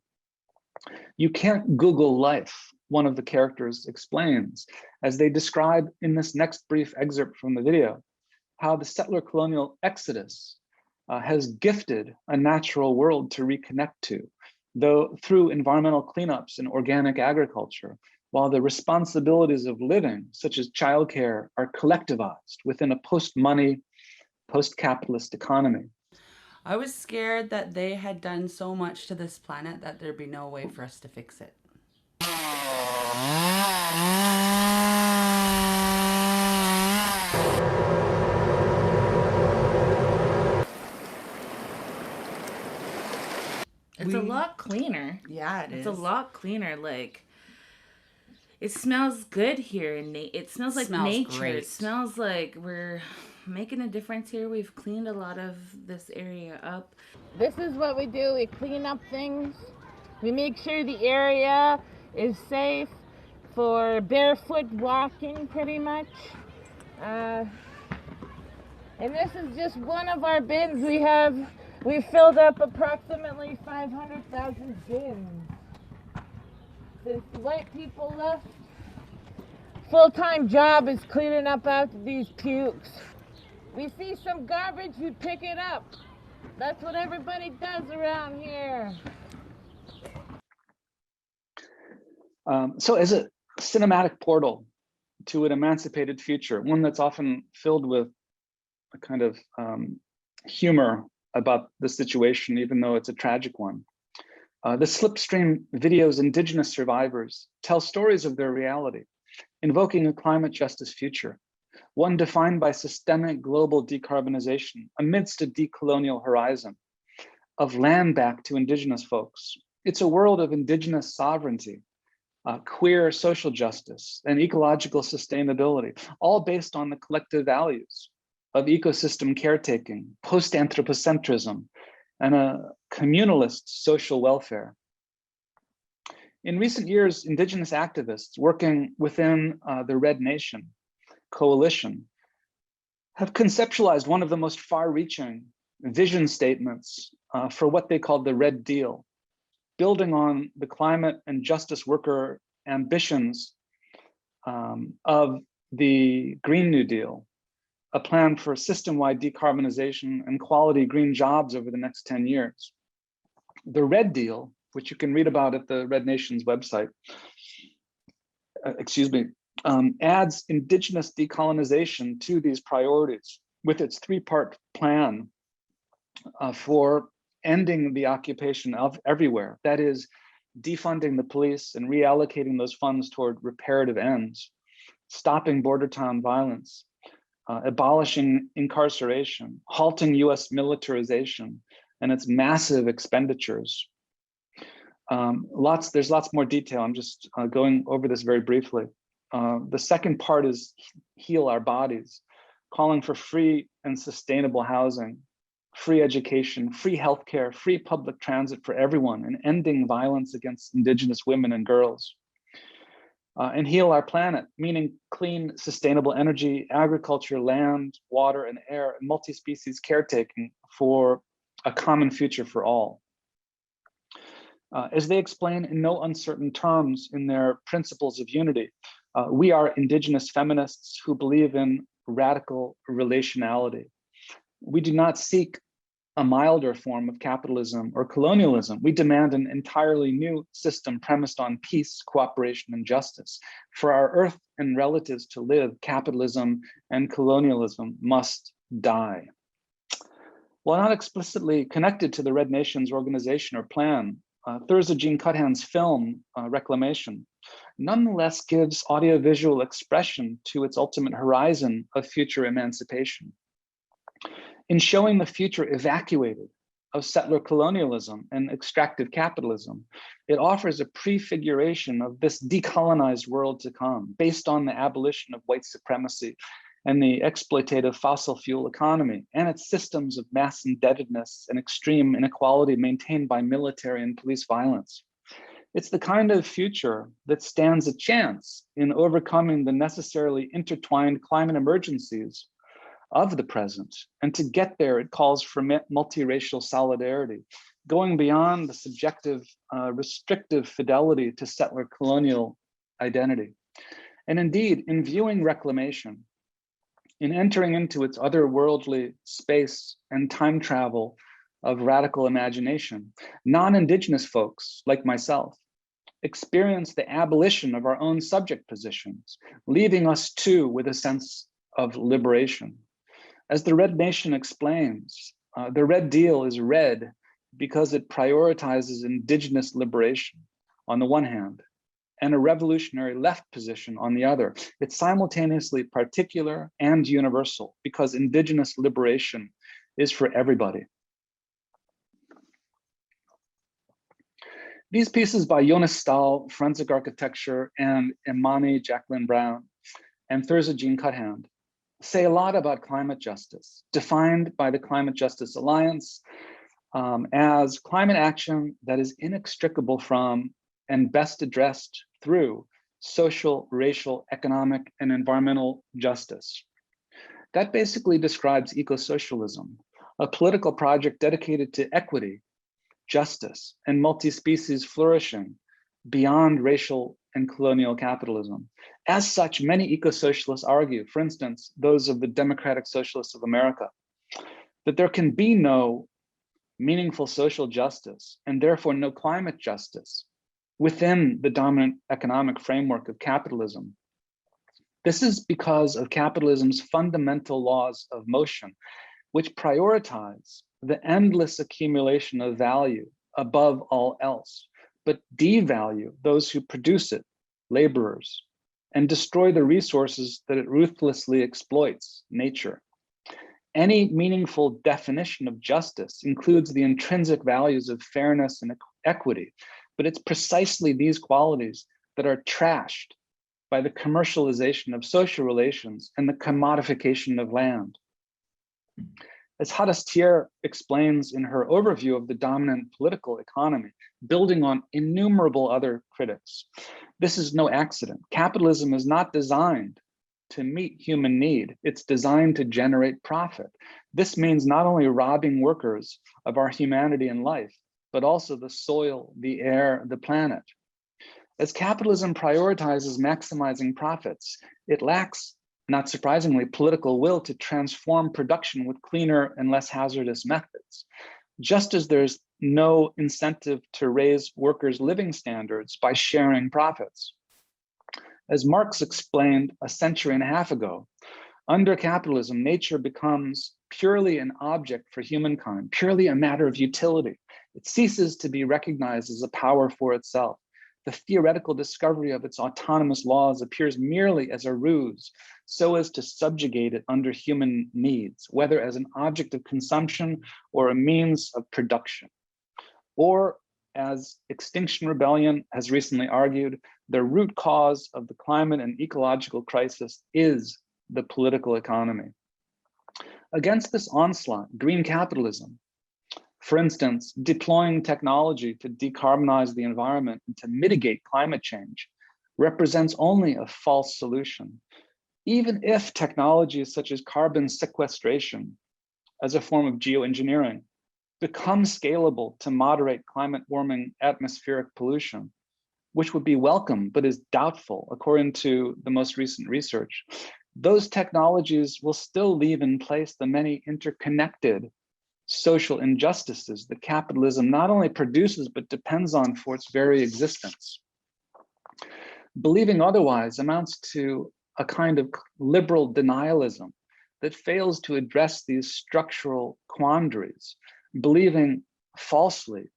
Speaker 3: You can't Google life, one of the characters explains, as they describe in this next brief excerpt from the video, how the settler colonial exodus has gifted a natural world to reconnect to, though through environmental cleanups and organic agriculture, while the responsibilities of living, such as childcare, are collectivized within a post-money, post-capitalist economy.
Speaker 6: I was scared that they had done so much to this planet that there'd be no way for us to fix it.
Speaker 7: It's a lot cleaner.
Speaker 6: Yeah, it is.
Speaker 7: It's a lot cleaner. Like, it smells good here, and it smells like nature.
Speaker 6: Great.
Speaker 7: It smells like we're making a difference here. We've cleaned a lot of this area up.
Speaker 8: This is what we do. We clean up things. We make sure the area is safe for barefoot walking, pretty much. And this is just one of our bins. We filled up approximately 500,000 bins since the white people left. Full-time job is cleaning up after these pukes. We see some garbage, we pick it up. That's what everybody does around here.
Speaker 3: So as a cinematic portal, to an emancipated future, one that's often filled with a kind of humor about the situation, even though it's a tragic one. The Slipstream video's Indigenous survivors tell stories of their reality, invoking a climate justice future, one defined by systemic global decarbonization amidst a decolonial horizon, of land back to Indigenous folks. It's a world of Indigenous sovereignty, queer social justice, and ecological sustainability, all based on the collective values of ecosystem caretaking, post-anthropocentrism, and a communalist social welfare. In recent years, Indigenous activists working within the Red Nation coalition have conceptualized one of the most far-reaching vision statements for what they called the Red Deal, building on the climate and justice worker ambitions of the Green New Deal, a plan for system-wide decarbonization and quality green jobs over the next 10 years. The Red Deal, which you can read about at the Red Nation's website, adds Indigenous decolonization to these priorities with its three-part plan for ending the occupation of everywhere. That is, defunding the police and reallocating those funds toward reparative ends, stopping border town violence, abolishing incarceration, halting US militarization and its massive expenditures. There's lots more detail. I'm just going over this very briefly. The second part is heal our bodies, calling for free and sustainable housing, free education, free healthcare, free public transit for everyone, and ending violence against Indigenous women and girls. And heal our planet, meaning clean, sustainable energy, agriculture, land, water, and air, and multi-species caretaking for a common future for all. As they explain in no uncertain terms in their principles of unity, we are Indigenous feminists who believe in radical relationality. We do not seek a milder form of capitalism or colonialism. We demand an entirely new system premised on peace, cooperation, and justice. For our earth and relatives to live, capitalism and colonialism must die. While not explicitly connected to the Red Nations organization or plan, Thirza Jean Cuthand's film, Reclamation, nonetheless gives audiovisual expression to its ultimate horizon of future emancipation. In showing the future evacuated of settler colonialism and extractive capitalism, it offers a prefiguration of this decolonized world to come, based on the abolition of white supremacy and the exploitative fossil fuel economy and its systems of mass indebtedness and extreme inequality maintained by military and police violence. It's the kind of future that stands a chance in overcoming the necessarily intertwined climate emergencies of the present. And to get there, it calls for multiracial solidarity, going beyond the subjective, restrictive fidelity to settler colonial identity. And indeed, in viewing reclamation, in entering into its otherworldly space and time travel of radical imagination, non-Indigenous folks like myself experience the abolition of our own subject positions, leaving us too with a sense of liberation. As the Red Nation explains, the Red Deal is red because it prioritizes Indigenous liberation on the one hand, and a revolutionary left position on the other. It's simultaneously particular and universal because Indigenous liberation is for everybody. These pieces by Jonas Staal, Forensic Architecture, and Imani, Jacqueline Brown, and Thirza Jean Cuthand say a lot about climate justice, defined by the Climate Justice Alliance as climate action that is inextricable from and best addressed through social, racial, economic, and environmental justice. That basically describes eco-socialism, a political project dedicated to equity, justice, and multi-species flourishing beyond racial and colonial capitalism. As such, many eco-socialists argue, for instance, those of the Democratic Socialists of America, that there can be no meaningful social justice and therefore no climate justice within the dominant economic framework of capitalism This is because of capitalism's fundamental laws of motion, which prioritize the endless accumulation of value above all else, but devalue those who produce it, laborers, and destroy the resources that it ruthlessly exploits, nature. Any meaningful definition of justice includes the intrinsic values of fairness and equity, but it's precisely these qualities that are trashed by the commercialization of social relations and the commodification of land. As Hadastier explains in her overview of the dominant political economy, building on innumerable other critics, this is no accident. Capitalism is not designed to meet human need. It's designed to generate profit. This means not only robbing workers of our humanity and life, but also the soil, the air, the planet. As capitalism prioritizes maximizing profits, it lacks, not surprisingly, political will to transform production with cleaner and less hazardous methods. Just as there's no incentive to raise workers' living standards by sharing profits. As Marx explained a century and a half ago, under capitalism, nature becomes purely an object for humankind, purely a matter of utility. It ceases to be recognized as a power for itself. The theoretical discovery of its autonomous laws appears merely as a ruse, so as to subjugate it under human needs, whether as an object of consumption or a means of production. Or, as Extinction Rebellion has recently argued, the root cause of the climate and ecological crisis is the political economy. Against this onslaught, green capitalism, for instance, deploying technology to decarbonize the environment and to mitigate climate change, represents only a false solution. Even if technologies such as carbon sequestration as a form of geoengineering become scalable to moderate climate warming atmospheric pollution, which would be welcome but is doubtful according to the most recent research, those technologies will still leave in place the many interconnected social injustices that capitalism not only produces but depends on for its very existence. Believing otherwise amounts to a kind of liberal denialism that fails to address these structural quandaries, believing falsely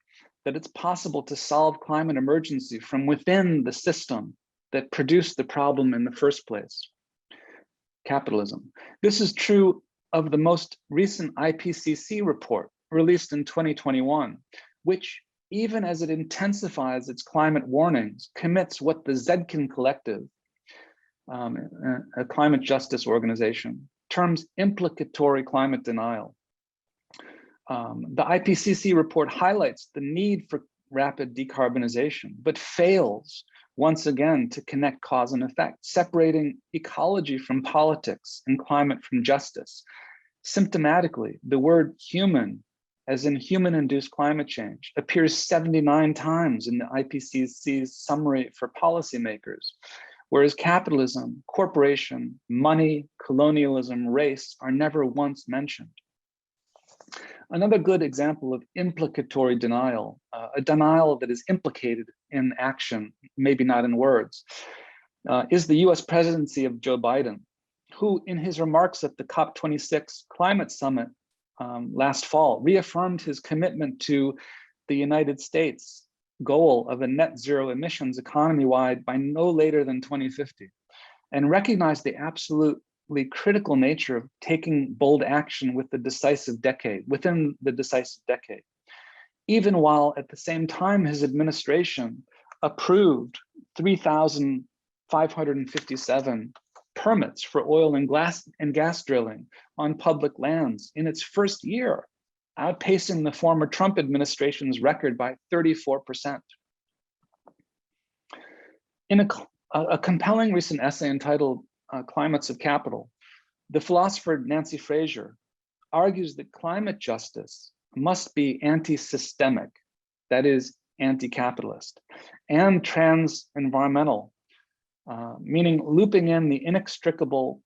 Speaker 3: that it's possible to solve climate emergency from within the system that produced the problem in the first place, capitalism. This is true of the most recent IPCC report released in 2021, which, even as it intensifies its climate warnings, commits what the Zedkin Collective, a climate justice organization, terms implicatory climate denial. The IPCC report highlights the need for rapid decarbonization, but fails once again to connect cause and effect, separating ecology from politics and climate from justice. Symptomatically, the word human, as in human-induced climate change, appears 79 times in the IPCC's summary for policymakers, whereas capitalism, corporation, money, colonialism, race are never once mentioned. Another good example of implicatory denial, a denial that is implicated in action, maybe not in words, is the US presidency of Joe Biden, who in his remarks at the COP26 climate summit last fall reaffirmed his commitment to the United States goal of a net zero emissions economy-wide by no later than 2050, and recognized the absolutely critical nature of taking bold action within the decisive decade, even while at the same time his administration approved 3,557 permits for oil and gas drilling on public lands in its first year, outpacing the former Trump administration's record by 34%. In a compelling recent essay entitled Climates of Capital, the philosopher Nancy Fraser argues that climate justice must be anti-systemic, that is, anti-capitalist, and trans-environmental, meaning looping in the inextricable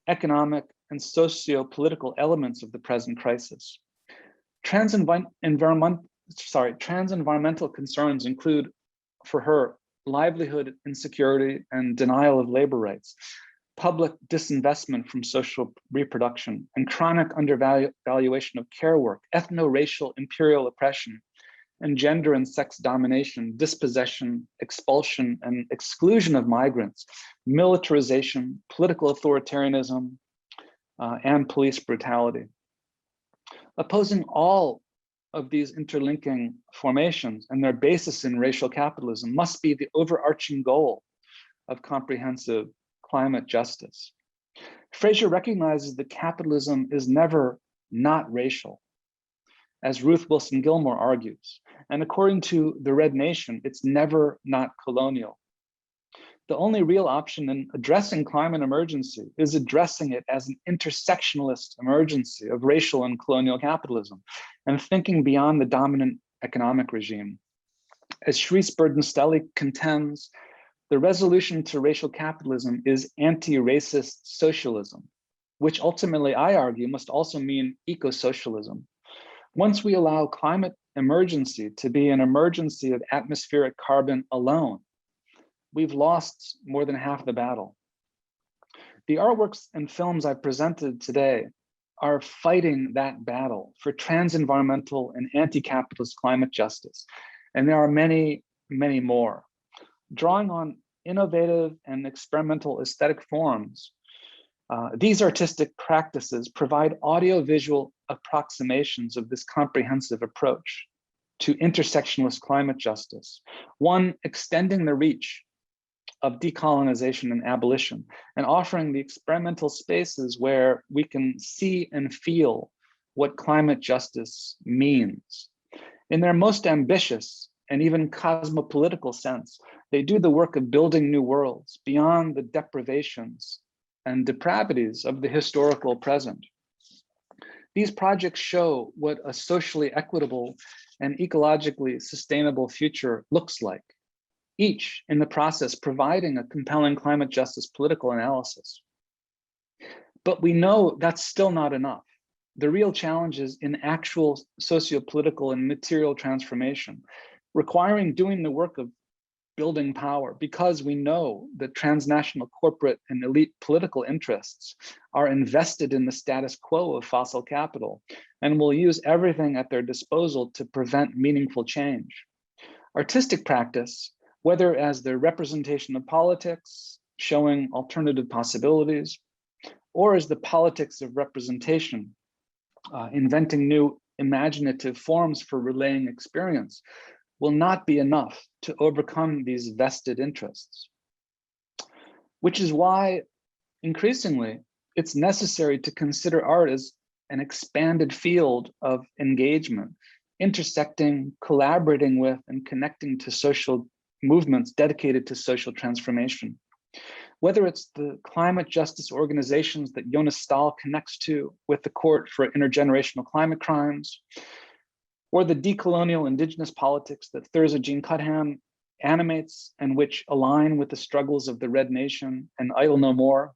Speaker 3: economic and socio-political elements of the present crisis. Trans-environmental concerns include, for her, livelihood insecurity and denial of labor rights. public disinvestment from social reproduction, and chronic undervaluation of care work, ethno-racial imperial oppression, and gender and sex domination, dispossession, expulsion, and exclusion of migrants, militarization, political authoritarianism, and police brutality. Opposing all of these interlinking formations and their basis in racial capitalism must be the overarching goal of comprehensive climate justice. Fraser recognizes that capitalism is never not racial, as Ruth Wilson Gilmore argues. And according to the Red Nation, it's never not colonial. The only real option in addressing climate emergency is addressing it as an intersectionalist emergency of racial and colonial capitalism, and thinking beyond the dominant economic regime. As Shrees Burden-Stelly contends, the resolution to racial capitalism is anti-racist socialism, which ultimately, I argue, must also mean eco-socialism. Once we allow climate emergency to be an emergency of atmospheric carbon alone, we've lost more than half the battle. The artworks and films I presented today are fighting that battle for trans-environmental and anti-capitalist climate justice. And there are many, many more. Drawing on innovative and experimental aesthetic forms, these artistic practices provide audiovisual approximations of this comprehensive approach to intersectionalist climate justice, one extending the reach of decolonization and abolition, and offering the experimental spaces where we can see and feel what climate justice means. In their most ambitious and even cosmopolitical sense, they do the work of building new worlds beyond the deprivations and depravities of the historical present. These projects show what a socially equitable and ecologically sustainable future looks like, each in the process providing a compelling climate justice political analysis. But we know that's still not enough. The real challenge is in actual socio-political and material transformation, requiring doing the work of building power, because we know that transnational corporate and elite political interests are invested in the status quo of fossil capital and will use everything at their disposal to prevent meaningful change. Artistic practice, whether as the representation of politics, showing alternative possibilities, or as the politics of representation, inventing new imaginative forms for relaying experience, will not be enough to overcome these vested interests. Which is why, increasingly, it's necessary to consider art as an expanded field of engagement, intersecting, collaborating with, and connecting to social movements dedicated to social transformation. Whether it's the climate justice organizations that Jonas Staal connects to with the Court for Intergenerational Climate Crimes, or the decolonial indigenous politics that Thirza Jean Cuthand animates and which align with the struggles of the Red Nation and Idle No More,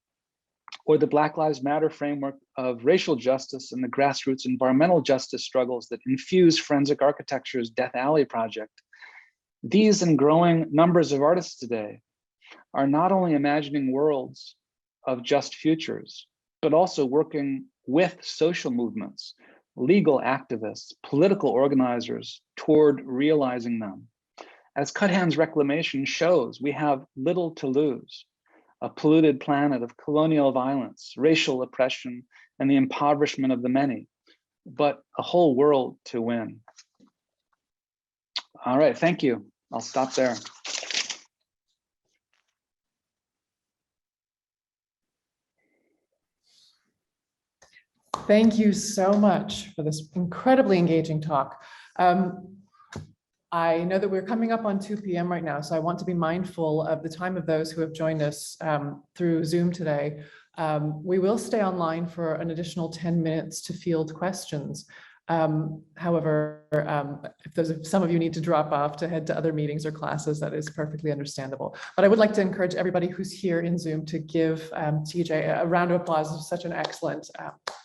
Speaker 3: or the Black Lives Matter framework of racial justice and the grassroots environmental justice struggles that infuse Forensic Architecture's Death Alley project. These and growing numbers of artists today are not only imagining worlds of just futures, but also working with social movements, legal activists, political organizers toward realizing them. As Cuthand's reclamation shows, we have little to lose: a polluted planet of colonial violence, racial oppression, and the impoverishment of the many, but a whole world to win. All right, thank you. I'll stop there.
Speaker 1: Thank you so much for this incredibly engaging talk. I know that we're coming up on 2 p.m. right now, so I want to be mindful of the time of those who have joined us through Zoom today. We will stay online for an additional 10 minutes to field questions. However, if some of you need to drop off to head to other meetings or classes, that is perfectly understandable. But I would like to encourage everybody who's here in Zoom to give TJ a round of applause for such an excellent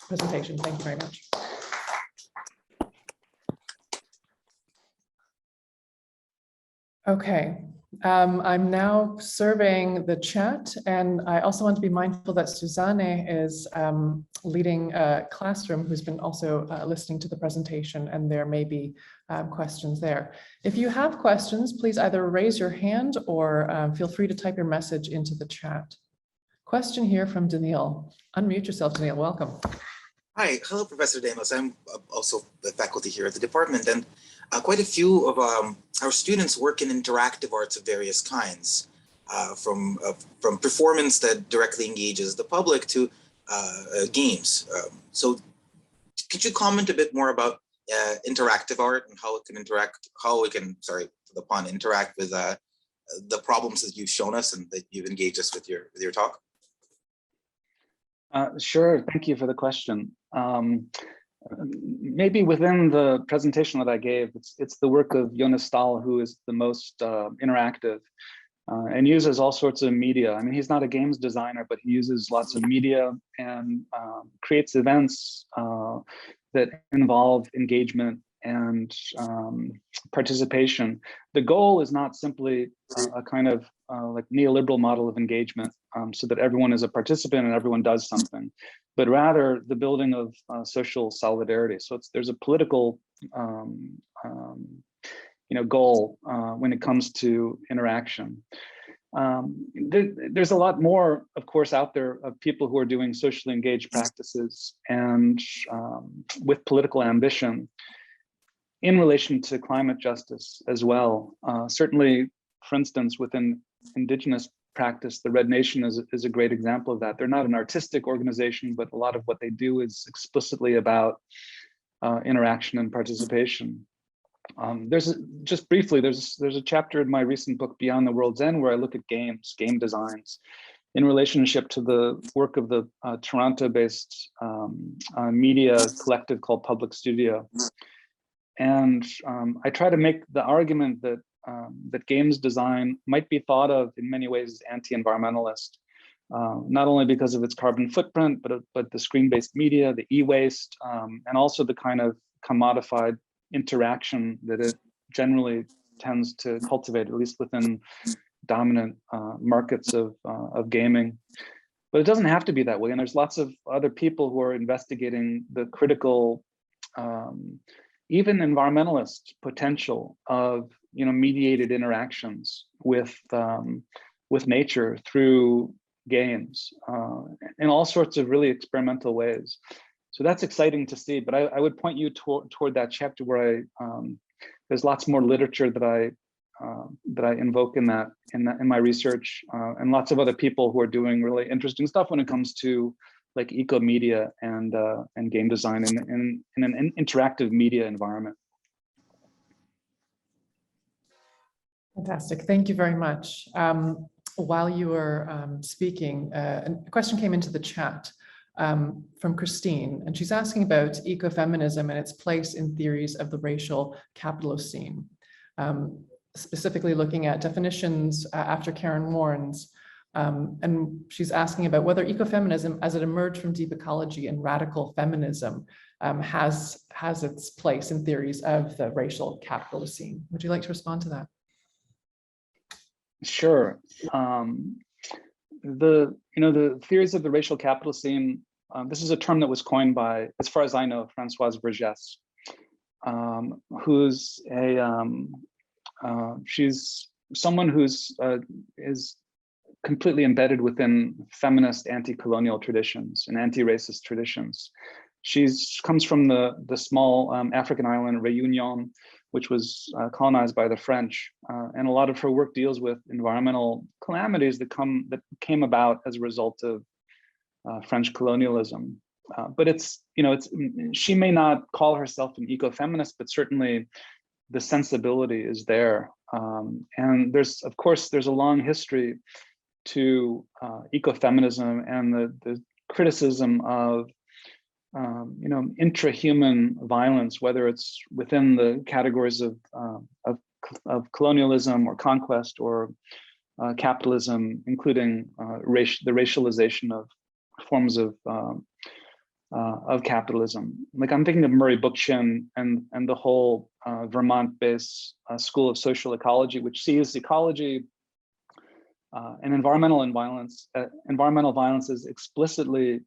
Speaker 1: presentation. Thank you very much. Okay, I'm now surveying the chat, and I also want to be mindful that Suzanne is leading a classroom who's been also listening to the presentation, and there may be questions there. If you have questions, please either raise your hand or feel free to type your message into the chat. Question here from Daniil. Unmute yourself, Daniil. Welcome.
Speaker 9: Hi, hello, Professor Damos. I'm also the faculty here at the department, and quite a few of our students work in interactive arts of various kinds, from performance that directly engages the public to games. So could you comment a bit more about interactive art and how it can interact, sorry for the pun, interact with the problems that you've shown us and that you've engaged us with your talk?
Speaker 3: Sure, thank you for the question. Maybe within the presentation that I gave, it's the work of Jonas Staal who is the most interactive and uses all sorts of media. I mean, he's not a games designer, but he uses lots of media and creates events that involve engagement and participation. The goal is not simply a kind of like neoliberal model of engagement so that everyone is a participant and everyone does something, but rather the building of social solidarity. So there's a political goal when it comes to interaction. There's a lot more, of course, out there of people who are doing socially engaged practices and with political ambition in relation to climate justice as well. Certainly, for instance, within Indigenous practice, the Red Nation is a great example of that. They're not an artistic organization, but a lot of what they do is explicitly about interaction and participation. Just briefly, there's a chapter in my recent book, Beyond the World's End, where I look at game designs in relationship to the work of the Toronto-based media collective called Public Studio. And I try to make the argument that that games design might be thought of in many ways as anti-environmentalist, not only because of its carbon footprint, but the screen-based media, the e-waste, and also the kind of commodified interaction that it generally tends to cultivate, at least within dominant markets of gaming. But it doesn't have to be that way. And there's lots of other people who are investigating the critical, even environmentalist potential of mediated interactions with nature through games in all sorts of really experimental ways. So that's exciting to see. But I would point you toward that chapter where there's lots more literature that I invoke in my research, and lots of other people who are doing really interesting stuff when it comes to like eco media and game design in an interactive media environment.
Speaker 1: Fantastic, thank you very much. While you were speaking, a question came into the chat from Christine, and she's asking about ecofeminism and its place in theories of the racial capitalocene, specifically looking at definitions after Karen Warren's. And she's asking about whether ecofeminism, as it emerged from deep ecology and radical feminism, has its place in theories of the racial capitalocene. Would you like to respond to that?
Speaker 3: Sure. The theories of the racial capitalocene. This is a term that was coined by, as far as I know, Françoise Vergès, who's she's someone who's is completely embedded within feminist anti-colonial traditions and anti-racist traditions. She comes from the small African island Réunion, which was colonized by the French, and a lot of her work deals with environmental calamities that came about as a result of French colonialism. But she may not call herself an ecofeminist, but certainly the sensibility is there. And there's a long history to ecofeminism and the criticism of intrahuman violence, whether it's within the categories of colonialism or conquest or capitalism, including the racialization of forms of of capitalism. Like I'm thinking of Murray Bookchin and the whole Vermont-based school of social ecology, which sees ecology and environmental violence is explicitly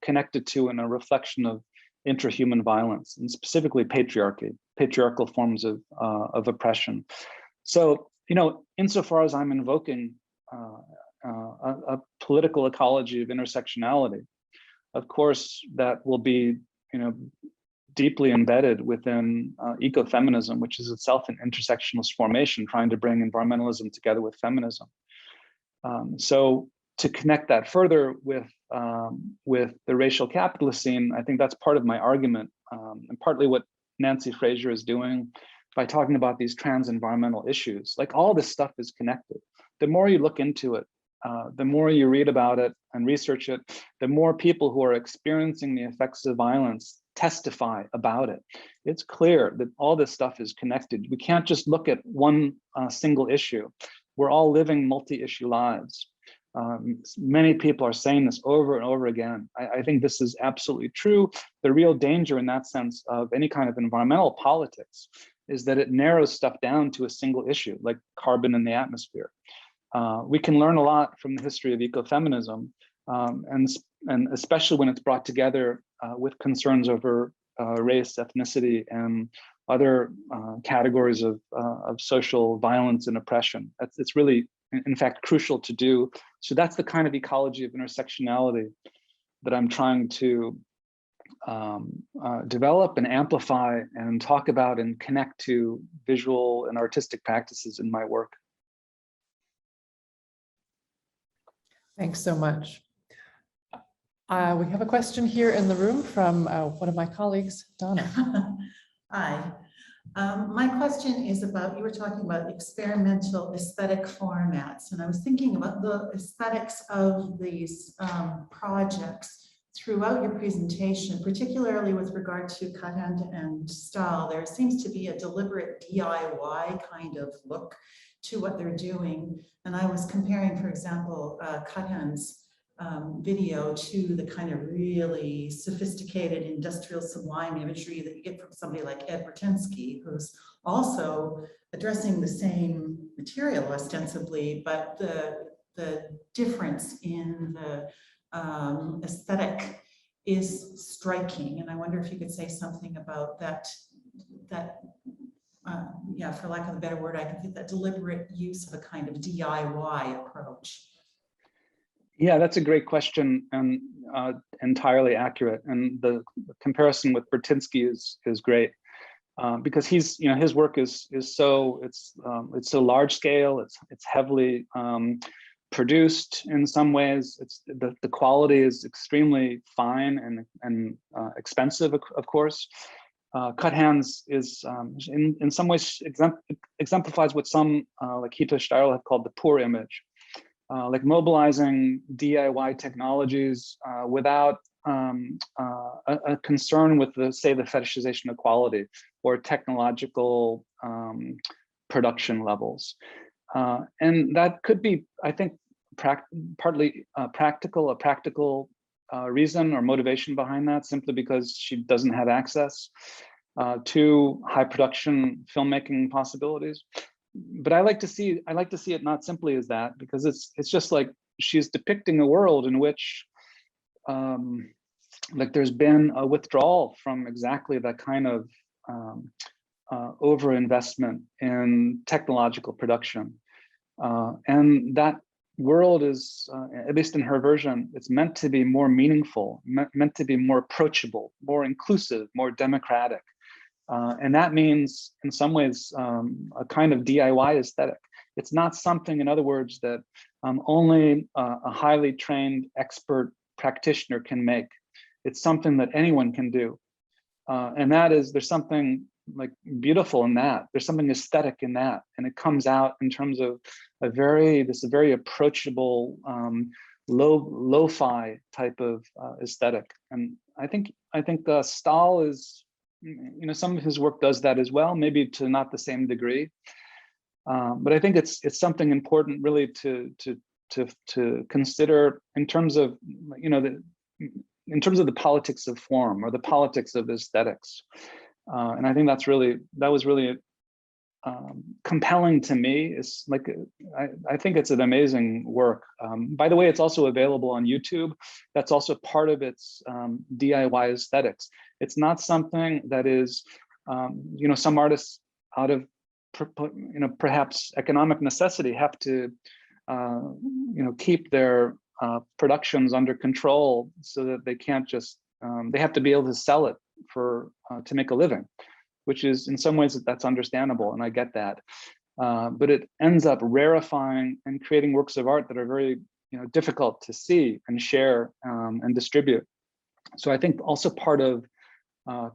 Speaker 3: connected to and a reflection of intrahuman violence, and specifically patriarchal forms of oppression. So, you know, insofar as I'm invoking a political ecology of intersectionality, of course, that will be, you know, deeply embedded within ecofeminism, which is itself an intersectionalist formation, trying to bring environmentalism together with feminism. So to connect that further with the racial capitalist scene, I think that's part of my argument, and partly what Nancy Fraser is doing by talking about these trans-environmental issues. Like all this stuff is connected. The more you look into it, the more you read about it and research it, the more people who are experiencing the effects of violence testify about it. It's clear that all this stuff is connected. We can't just look at one single issue. We're all living multi-issue lives. Many people are saying this over and over again. I think this is absolutely true. The real danger in that sense of any kind of environmental politics is that it narrows stuff down to a single issue, like carbon in the atmosphere. We can learn a lot from the history of ecofeminism, and especially when it's brought together with concerns over race, ethnicity, and other categories of social violence and oppression. It's really, in fact, crucial to do. So that's the kind of ecology of intersectionality that I'm trying to develop and amplify and talk about and connect to visual and artistic practices in my work.
Speaker 1: Thanks so much. We have a question here in the room from one of my colleagues, Donna.
Speaker 10: Hi. My question is about, you were talking about experimental aesthetic formats, and I was thinking about the aesthetics of these projects throughout your presentation, particularly with regard to Cuthand and Staal. There seems to be a deliberate DIY kind of look to what they're doing. And I was comparing, for example, Cuthand's video to the kind of really sophisticated industrial sublime imagery that you get from somebody like Ed Bertinsky, who's also addressing the same material ostensibly, but the difference in the aesthetic is striking. And I wonder if you could say something about that, yeah, for lack of a better word, I can think that deliberate use of a kind of DIY approach.
Speaker 3: Yeah, that's a great question and entirely accurate. And the comparison with Bertinsky is great because he's, you know, his work is so it's so large scale. It's heavily produced in some ways. It's the quality is extremely fine and expensive, of course. Cuthand's is in some ways exemplifies what some like Hito Steyrl have called the poor image. Like mobilizing DIY technologies without a concern with the fetishization of quality or technological production levels. And that could be, I think, partly a practical reason or motivation behind that, simply because she doesn't have access to high production filmmaking possibilities. But I like to see it not simply as that, because it's just like she's depicting a world in which like there's been a withdrawal from exactly that kind of overinvestment in technological production. And that world is, at least in her version, it's meant to be more meaningful, meant to be more approachable, more inclusive, more democratic. And that means, in some ways, a kind of DIY aesthetic. It's not something, in other words, that only a highly trained expert practitioner can make. It's something that anyone can do. And that is, there's something like beautiful in that. There's something aesthetic in that. And it comes out in terms of a very approachable, lo-fi type of aesthetic. And I think Staal is, you know, some of his work does that as well, maybe to not the same degree. But I think it's something important really to consider in terms of, you know, in terms of the politics of form or the politics of aesthetics. And I think that was really compelling to me. It's like, I think it's an amazing work. By the way, it's also available on YouTube. That's also part of its DIY aesthetics. It's not something that is, some artists out of, perhaps economic necessity have to, keep their productions under control so that they can't just, they have to be able to sell it to make a living, which is in some ways that's understandable, and I get that. But it ends up rarifying and creating works of art that are very difficult to see and share and distribute. So I think also part of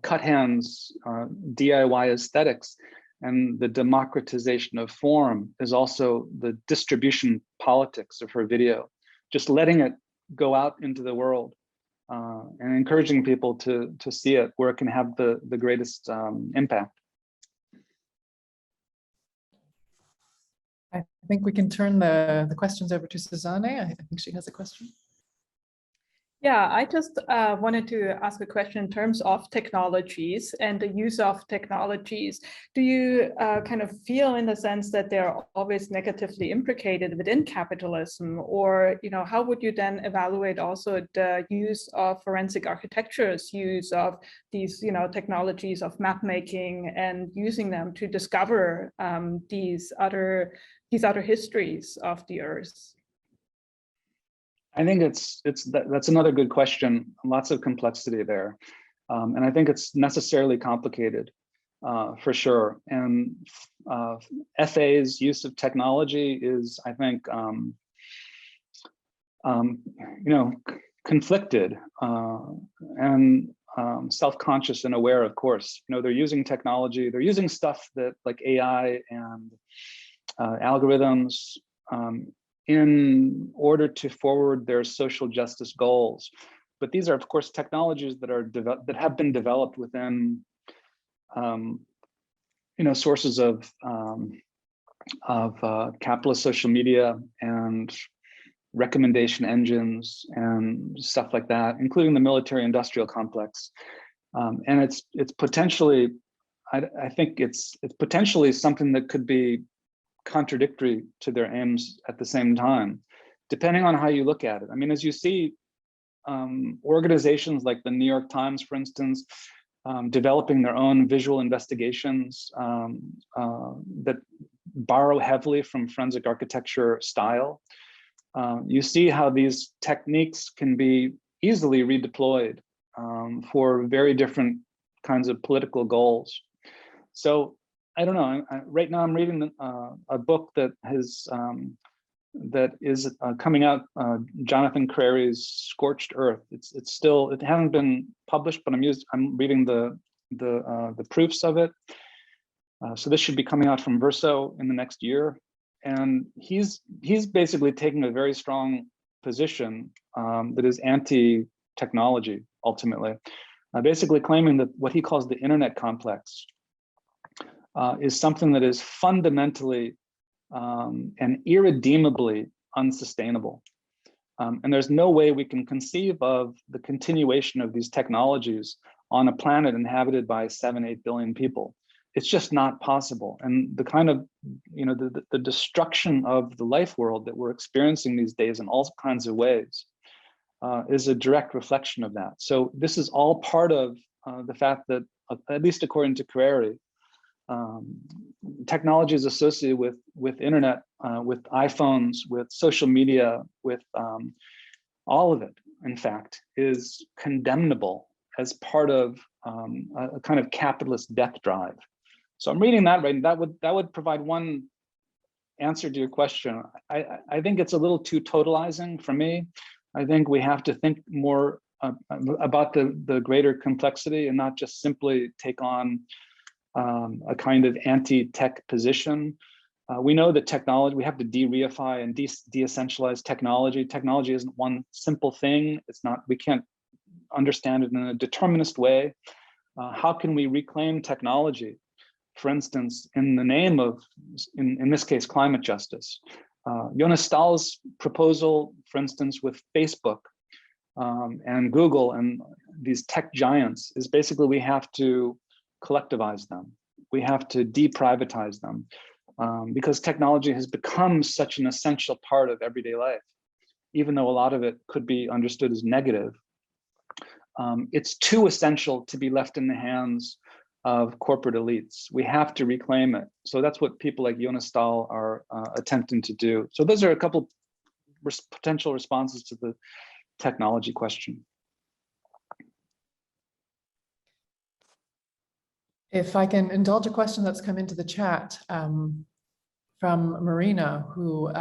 Speaker 3: Cuthand's DIY aesthetics and the democratization of form is also the distribution politics of her video, just letting it go out into the world and encouraging people to see it where it can have the greatest impact.
Speaker 1: I think we can turn the questions over to Susanne. I think she has a question.
Speaker 2: Yeah, I just wanted to ask a question in terms of technologies and the use of technologies. Do you kind of feel in the sense that they're always negatively implicated within capitalism? Or, how would you then evaluate also the use of forensic architecture's use of these, technologies of map making and using them to discover these other histories of the earth?
Speaker 3: I think that's another good question. Lots of complexity there, and I think it's necessarily complicated, for sure. And FA's use of technology is, I think, conflicted and self-conscious and aware. Of course, they're using technology. They're using stuff that like AI and algorithms. In order to forward their social justice goals, but these are, of course, technologies that have been developed within, sources of capitalist social media and recommendation engines and stuff like that, including the military-industrial complex. And it's potentially, I think it's potentially something that could be contradictory to their aims at the same time, depending on how you look at it. I mean, as you see, organizations like the New York Times, for instance, developing their own visual investigations that borrow heavily from forensic architecture style. You see how these techniques can be easily redeployed for very different kinds of political goals. So I don't know. Right now, I'm reading a book that is coming out. Jonathan Crary's "Scorched Earth." It hasn't been published, but I'm reading the proofs of it. So this should be coming out from Verso in the next year, and he's basically taking a very strong position that is anti-technology. Ultimately, basically claiming that what he calls the internet complex is something that is fundamentally and irredeemably unsustainable. And there's no way we can conceive of the continuation of these technologies on a planet inhabited by 7-8 billion people. It's just not possible. And the kind of, the destruction of the life world that we're experiencing these days in all kinds of ways is a direct reflection of that. So this is all part of the fact that, at least according to Crary, technology is associated with internet, with iPhones, with social media, with all of it, in fact, is condemnable as part of a kind of capitalist death drive. So I'm reading that, right? And that would provide one answer to your question. I think it's a little too totalizing for me. I think we have to think more about the greater complexity and not just simply take on a kind of anti-tech position. We know that technology, we have to de-reify and de-essentialize technology. Technology isn't one simple thing. It's not, we can't understand it in a determinist way. How can we reclaim technology, for instance, in the name of, in this case, climate justice? Jonas Staal's proposal, for instance, with Facebook, and Google and these tech giants is basically we have to collectivize them. We have to deprivatize them because technology has become such an essential part of everyday life, even though a lot of it could be understood as negative. It's too essential to be left in the hands of corporate elites. We have to reclaim it. So that's what people like Jonas Staal are attempting to do. So those are a couple potential responses to the technology question.
Speaker 1: If I can indulge a question that's come into the chat from Marina, who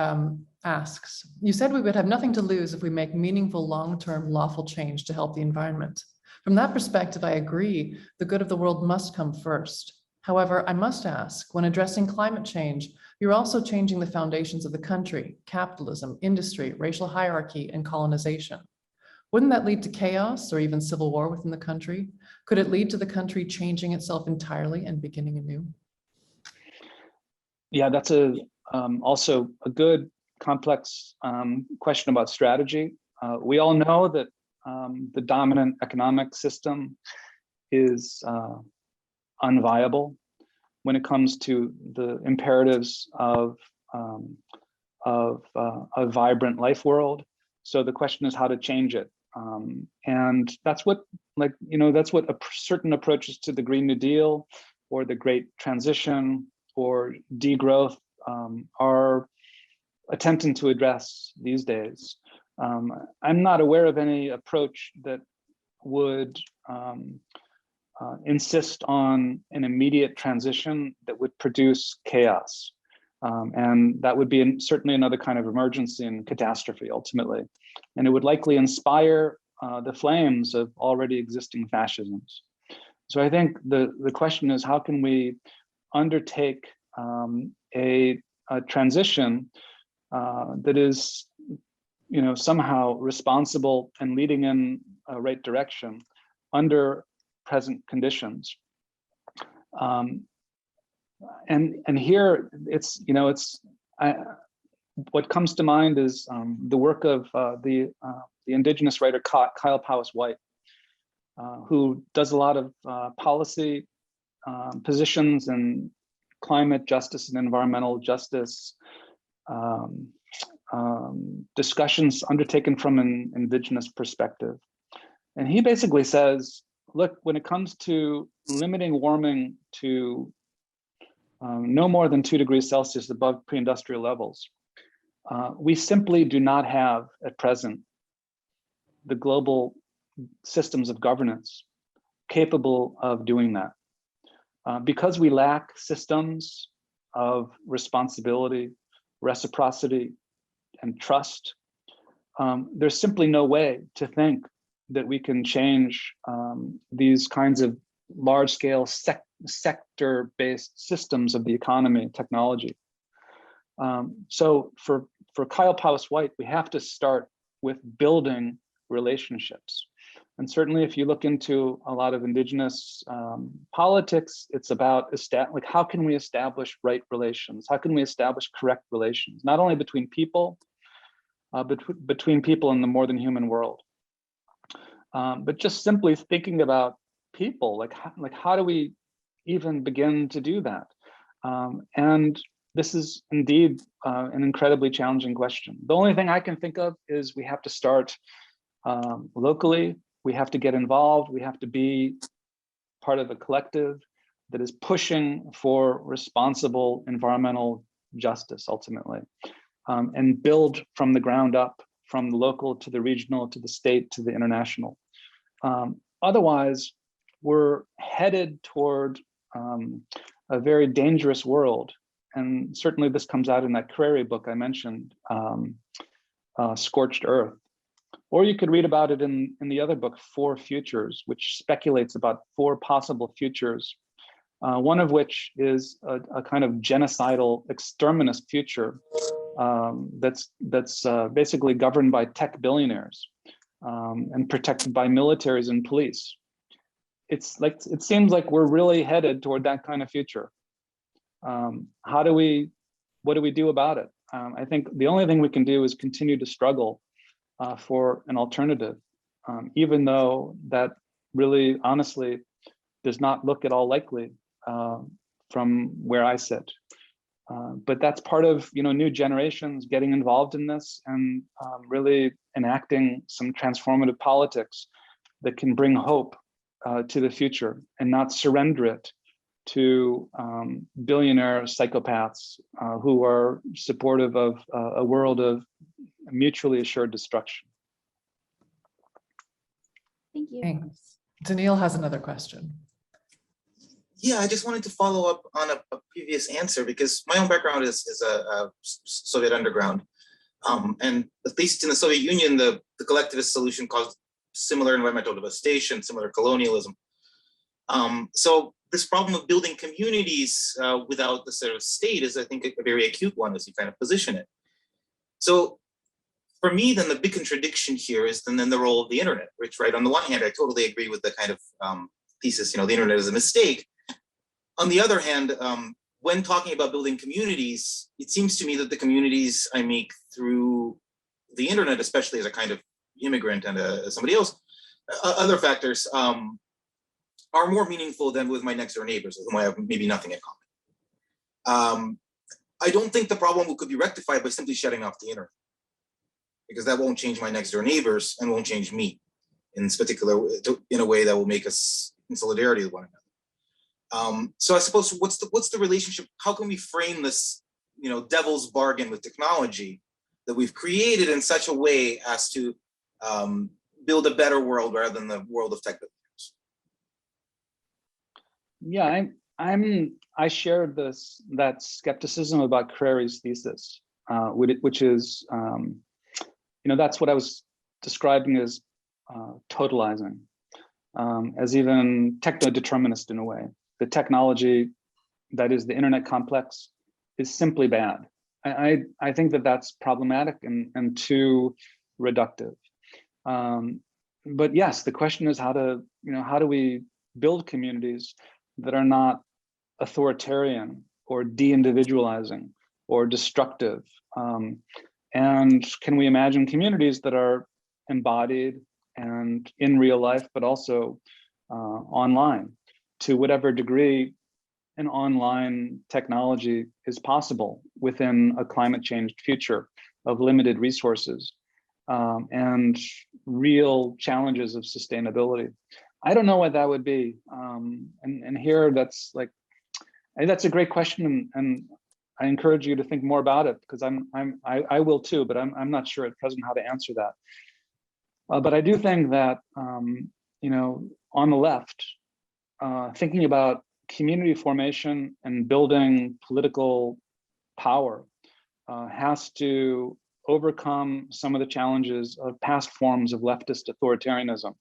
Speaker 1: asks, you said we would have nothing to lose if we make meaningful long-term lawful change to help the environment. From that perspective, I agree, the good of the world must come first. However, I must ask, when addressing climate change, you're also changing the foundations of the country, capitalism, industry, racial hierarchy, and colonization. Wouldn't that lead to chaos or even civil war within the country? Could it lead to the country changing itself entirely and beginning anew?
Speaker 3: Yeah, that's also a good complex question about strategy. We all know that the dominant economic system is unviable when it comes to the imperatives of a vibrant life world. So the question is how to change it. And that's what, that's what certain approaches to the Green New Deal or the Great Transition or degrowth are attempting to address these days. I'm not aware of any approach that would insist on an immediate transition that would produce chaos. And that would be certainly another kind of emergency and catastrophe ultimately. And it would likely inspire the flames of already existing fascisms. So I think the question is, how can we undertake a transition that is, somehow responsible and leading in a right direction under present conditions. And here what comes to mind is the work of the Indigenous writer Kyle Powys-White, who does a lot of policy positions in climate justice and environmental justice discussions undertaken from an Indigenous perspective. And he basically says, look, when it comes to limiting warming to no more than 2 degrees Celsius above pre-industrial levels, we simply do not have at present the global systems of governance capable of doing that. Because we lack systems of responsibility, reciprocity, and trust, there's simply no way to think that we can change these kinds of large-scale sector-based systems of the economy and technology. So for Kyle Powys-White, we have to start with building relationships. And certainly if you look into a lot of Indigenous politics, it's about how can we establish right relations? How can we establish correct relations? Not only between people, but between people in the more than human world. But just simply thinking about people, like how do we even begin to do that? And this is indeed an incredibly challenging question. The only thing I can think of is we have to start locally. We have to get involved. We have to be part of a collective that is pushing for responsible environmental justice ultimately, and build from the ground up, from the local to the regional to the state to the international. Otherwise, we're headed toward a very dangerous world. And certainly this comes out in that Crary book I mentioned, Scorched Earth. Or you could read about it in the other book, 4 Futures, which speculates about 4 possible futures, one of which is a kind of genocidal exterminist future that's basically governed by tech billionaires and protected by militaries and police. It seems like we're really headed toward that kind of future. What do we do about it? I think the only thing we can do is continue to struggle for an alternative. even though that really, honestly, does not look at all likely from where I sit. But that's part of new generations getting involved in this and really enacting some transformative politics that can bring hope to the future and not surrender it to billionaire psychopaths who are supportive of a world of mutually assured destruction.
Speaker 11: Thank you.
Speaker 1: Thanks. Daniil has another question.
Speaker 9: Yeah, I just wanted to follow up on a previous answer because my own background is a Soviet underground. And at least in the Soviet Union, the collectivist solution caused similar environmental devastation, similar colonialism. So this problem of building communities without the sort of state is, I think, a very acute one as you kind of position it. So for me, then the big contradiction here is then the role of the internet, which, right, on the one hand, I totally agree with the kind of thesis, the internet is a mistake. On the other hand, when talking about building communities, it seems to me that the communities I make through the internet, especially as a kind of immigrant and as somebody else, other factors are more meaningful than with my next door neighbors, with whom I have maybe nothing in common. I don't think the problem could be rectified by simply shutting off the internet, because that won't change my next door neighbors and won't change me in particular in a way that will make us in solidarity with one another. So I suppose what's the relationship? How can we frame this, devil's bargain with technology that we've created in such a way as to build a better world rather than the world of tech billionaires?
Speaker 3: Yeah, I shared that skepticism about Crairy's thesis, which is, that's what I was describing as totalizing, as even techno-determinist in a way. The technology, that is the internet complex, is simply bad. I think that that's problematic and too reductive. But yes, the question is how do we build communities that are not authoritarian or de-individualizing or destructive? And can we imagine communities that are embodied and in real life, but also online, to whatever degree an online technology is possible within a climate changed future of limited resources and real challenges of sustainability? I don't know what that would be. And here that's a great question, and I encourage you to think more about it, because I will too, but I'm not sure at present how to answer that. But I do think that on the left, thinking about community formation and building political power has to overcome some of the challenges of past forms of leftist authoritarianism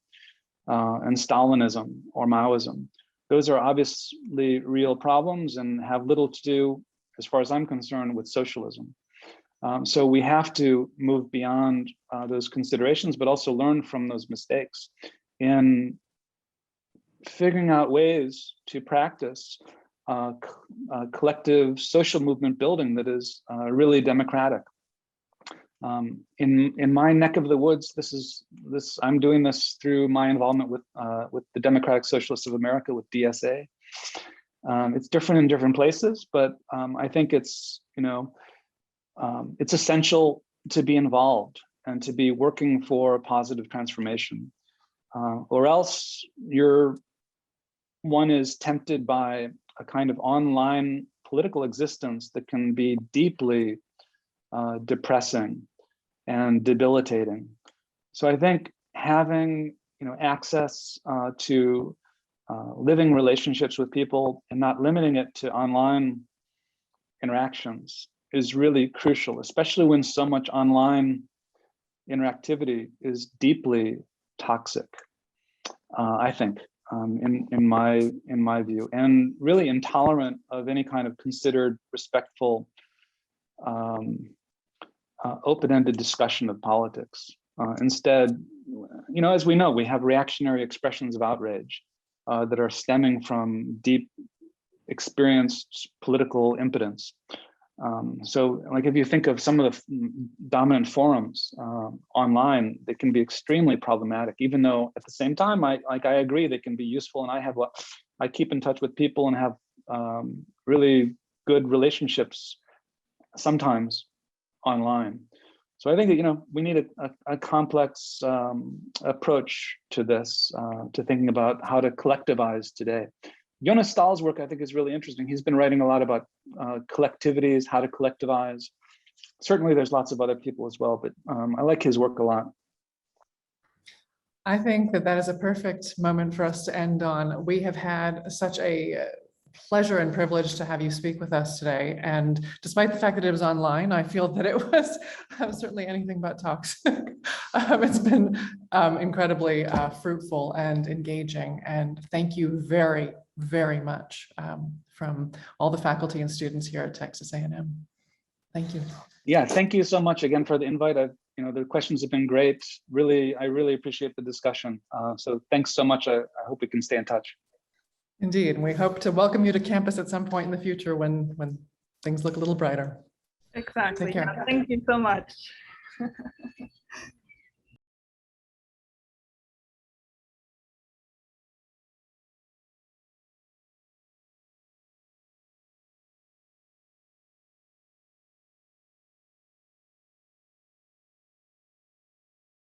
Speaker 3: and Stalinism or Maoism. Those are obviously real problems and have little to do, as far as I'm concerned, with socialism. So we have to move beyond those considerations, but also learn from those mistakes in figuring out ways to practice collective social movement building that is really democratic. In my neck of the woods, I'm doing this through my involvement with the Democratic Socialists of America, with DSA. It's different in different places, but I think it's essential to be involved and to be working for a positive transformation, or else one is tempted by a kind of online political existence that can be deeply depressing and debilitating. So I think having access to living relationships with people and not limiting it to online interactions is really crucial, especially when so much online interactivity is deeply toxic, I think, in my view, and really intolerant of any kind of considered, respectful, open-ended discussion of politics. Instead, as we know, we have reactionary expressions of outrage that are stemming from deep experienced political impotence. So like if you think of some of the dominant forums online, they can be extremely problematic, even though at the same time, I agree they can be useful. And I keep in touch with people and have really good relationships sometimes online. So I think that, you know, we need a complex approach to this, to thinking about how to collectivize today. Jonas Staal's work, I think, is really interesting. He's been writing a lot about collectivities, how to collectivize. Certainly there's lots of other people as well, but I like his work a lot.
Speaker 1: I think that is a perfect moment for us to end on. We have had such a pleasure and privilege to have you speak with us today. And despite the fact that it was online, I feel that it was certainly anything but toxic. It's been incredibly fruitful and engaging. And thank you very, very much from all the faculty and students here at Texas A&M. Thank you.
Speaker 3: Yeah, thank you so much again for the invite. You know, the questions have been great. I really appreciate the discussion. So thanks so much. I hope we can stay in touch.
Speaker 1: Indeed, and we hope to welcome you to campus at some point in the future when things look a little brighter.
Speaker 2: Exactly.
Speaker 1: Take care.
Speaker 2: Thank you so much.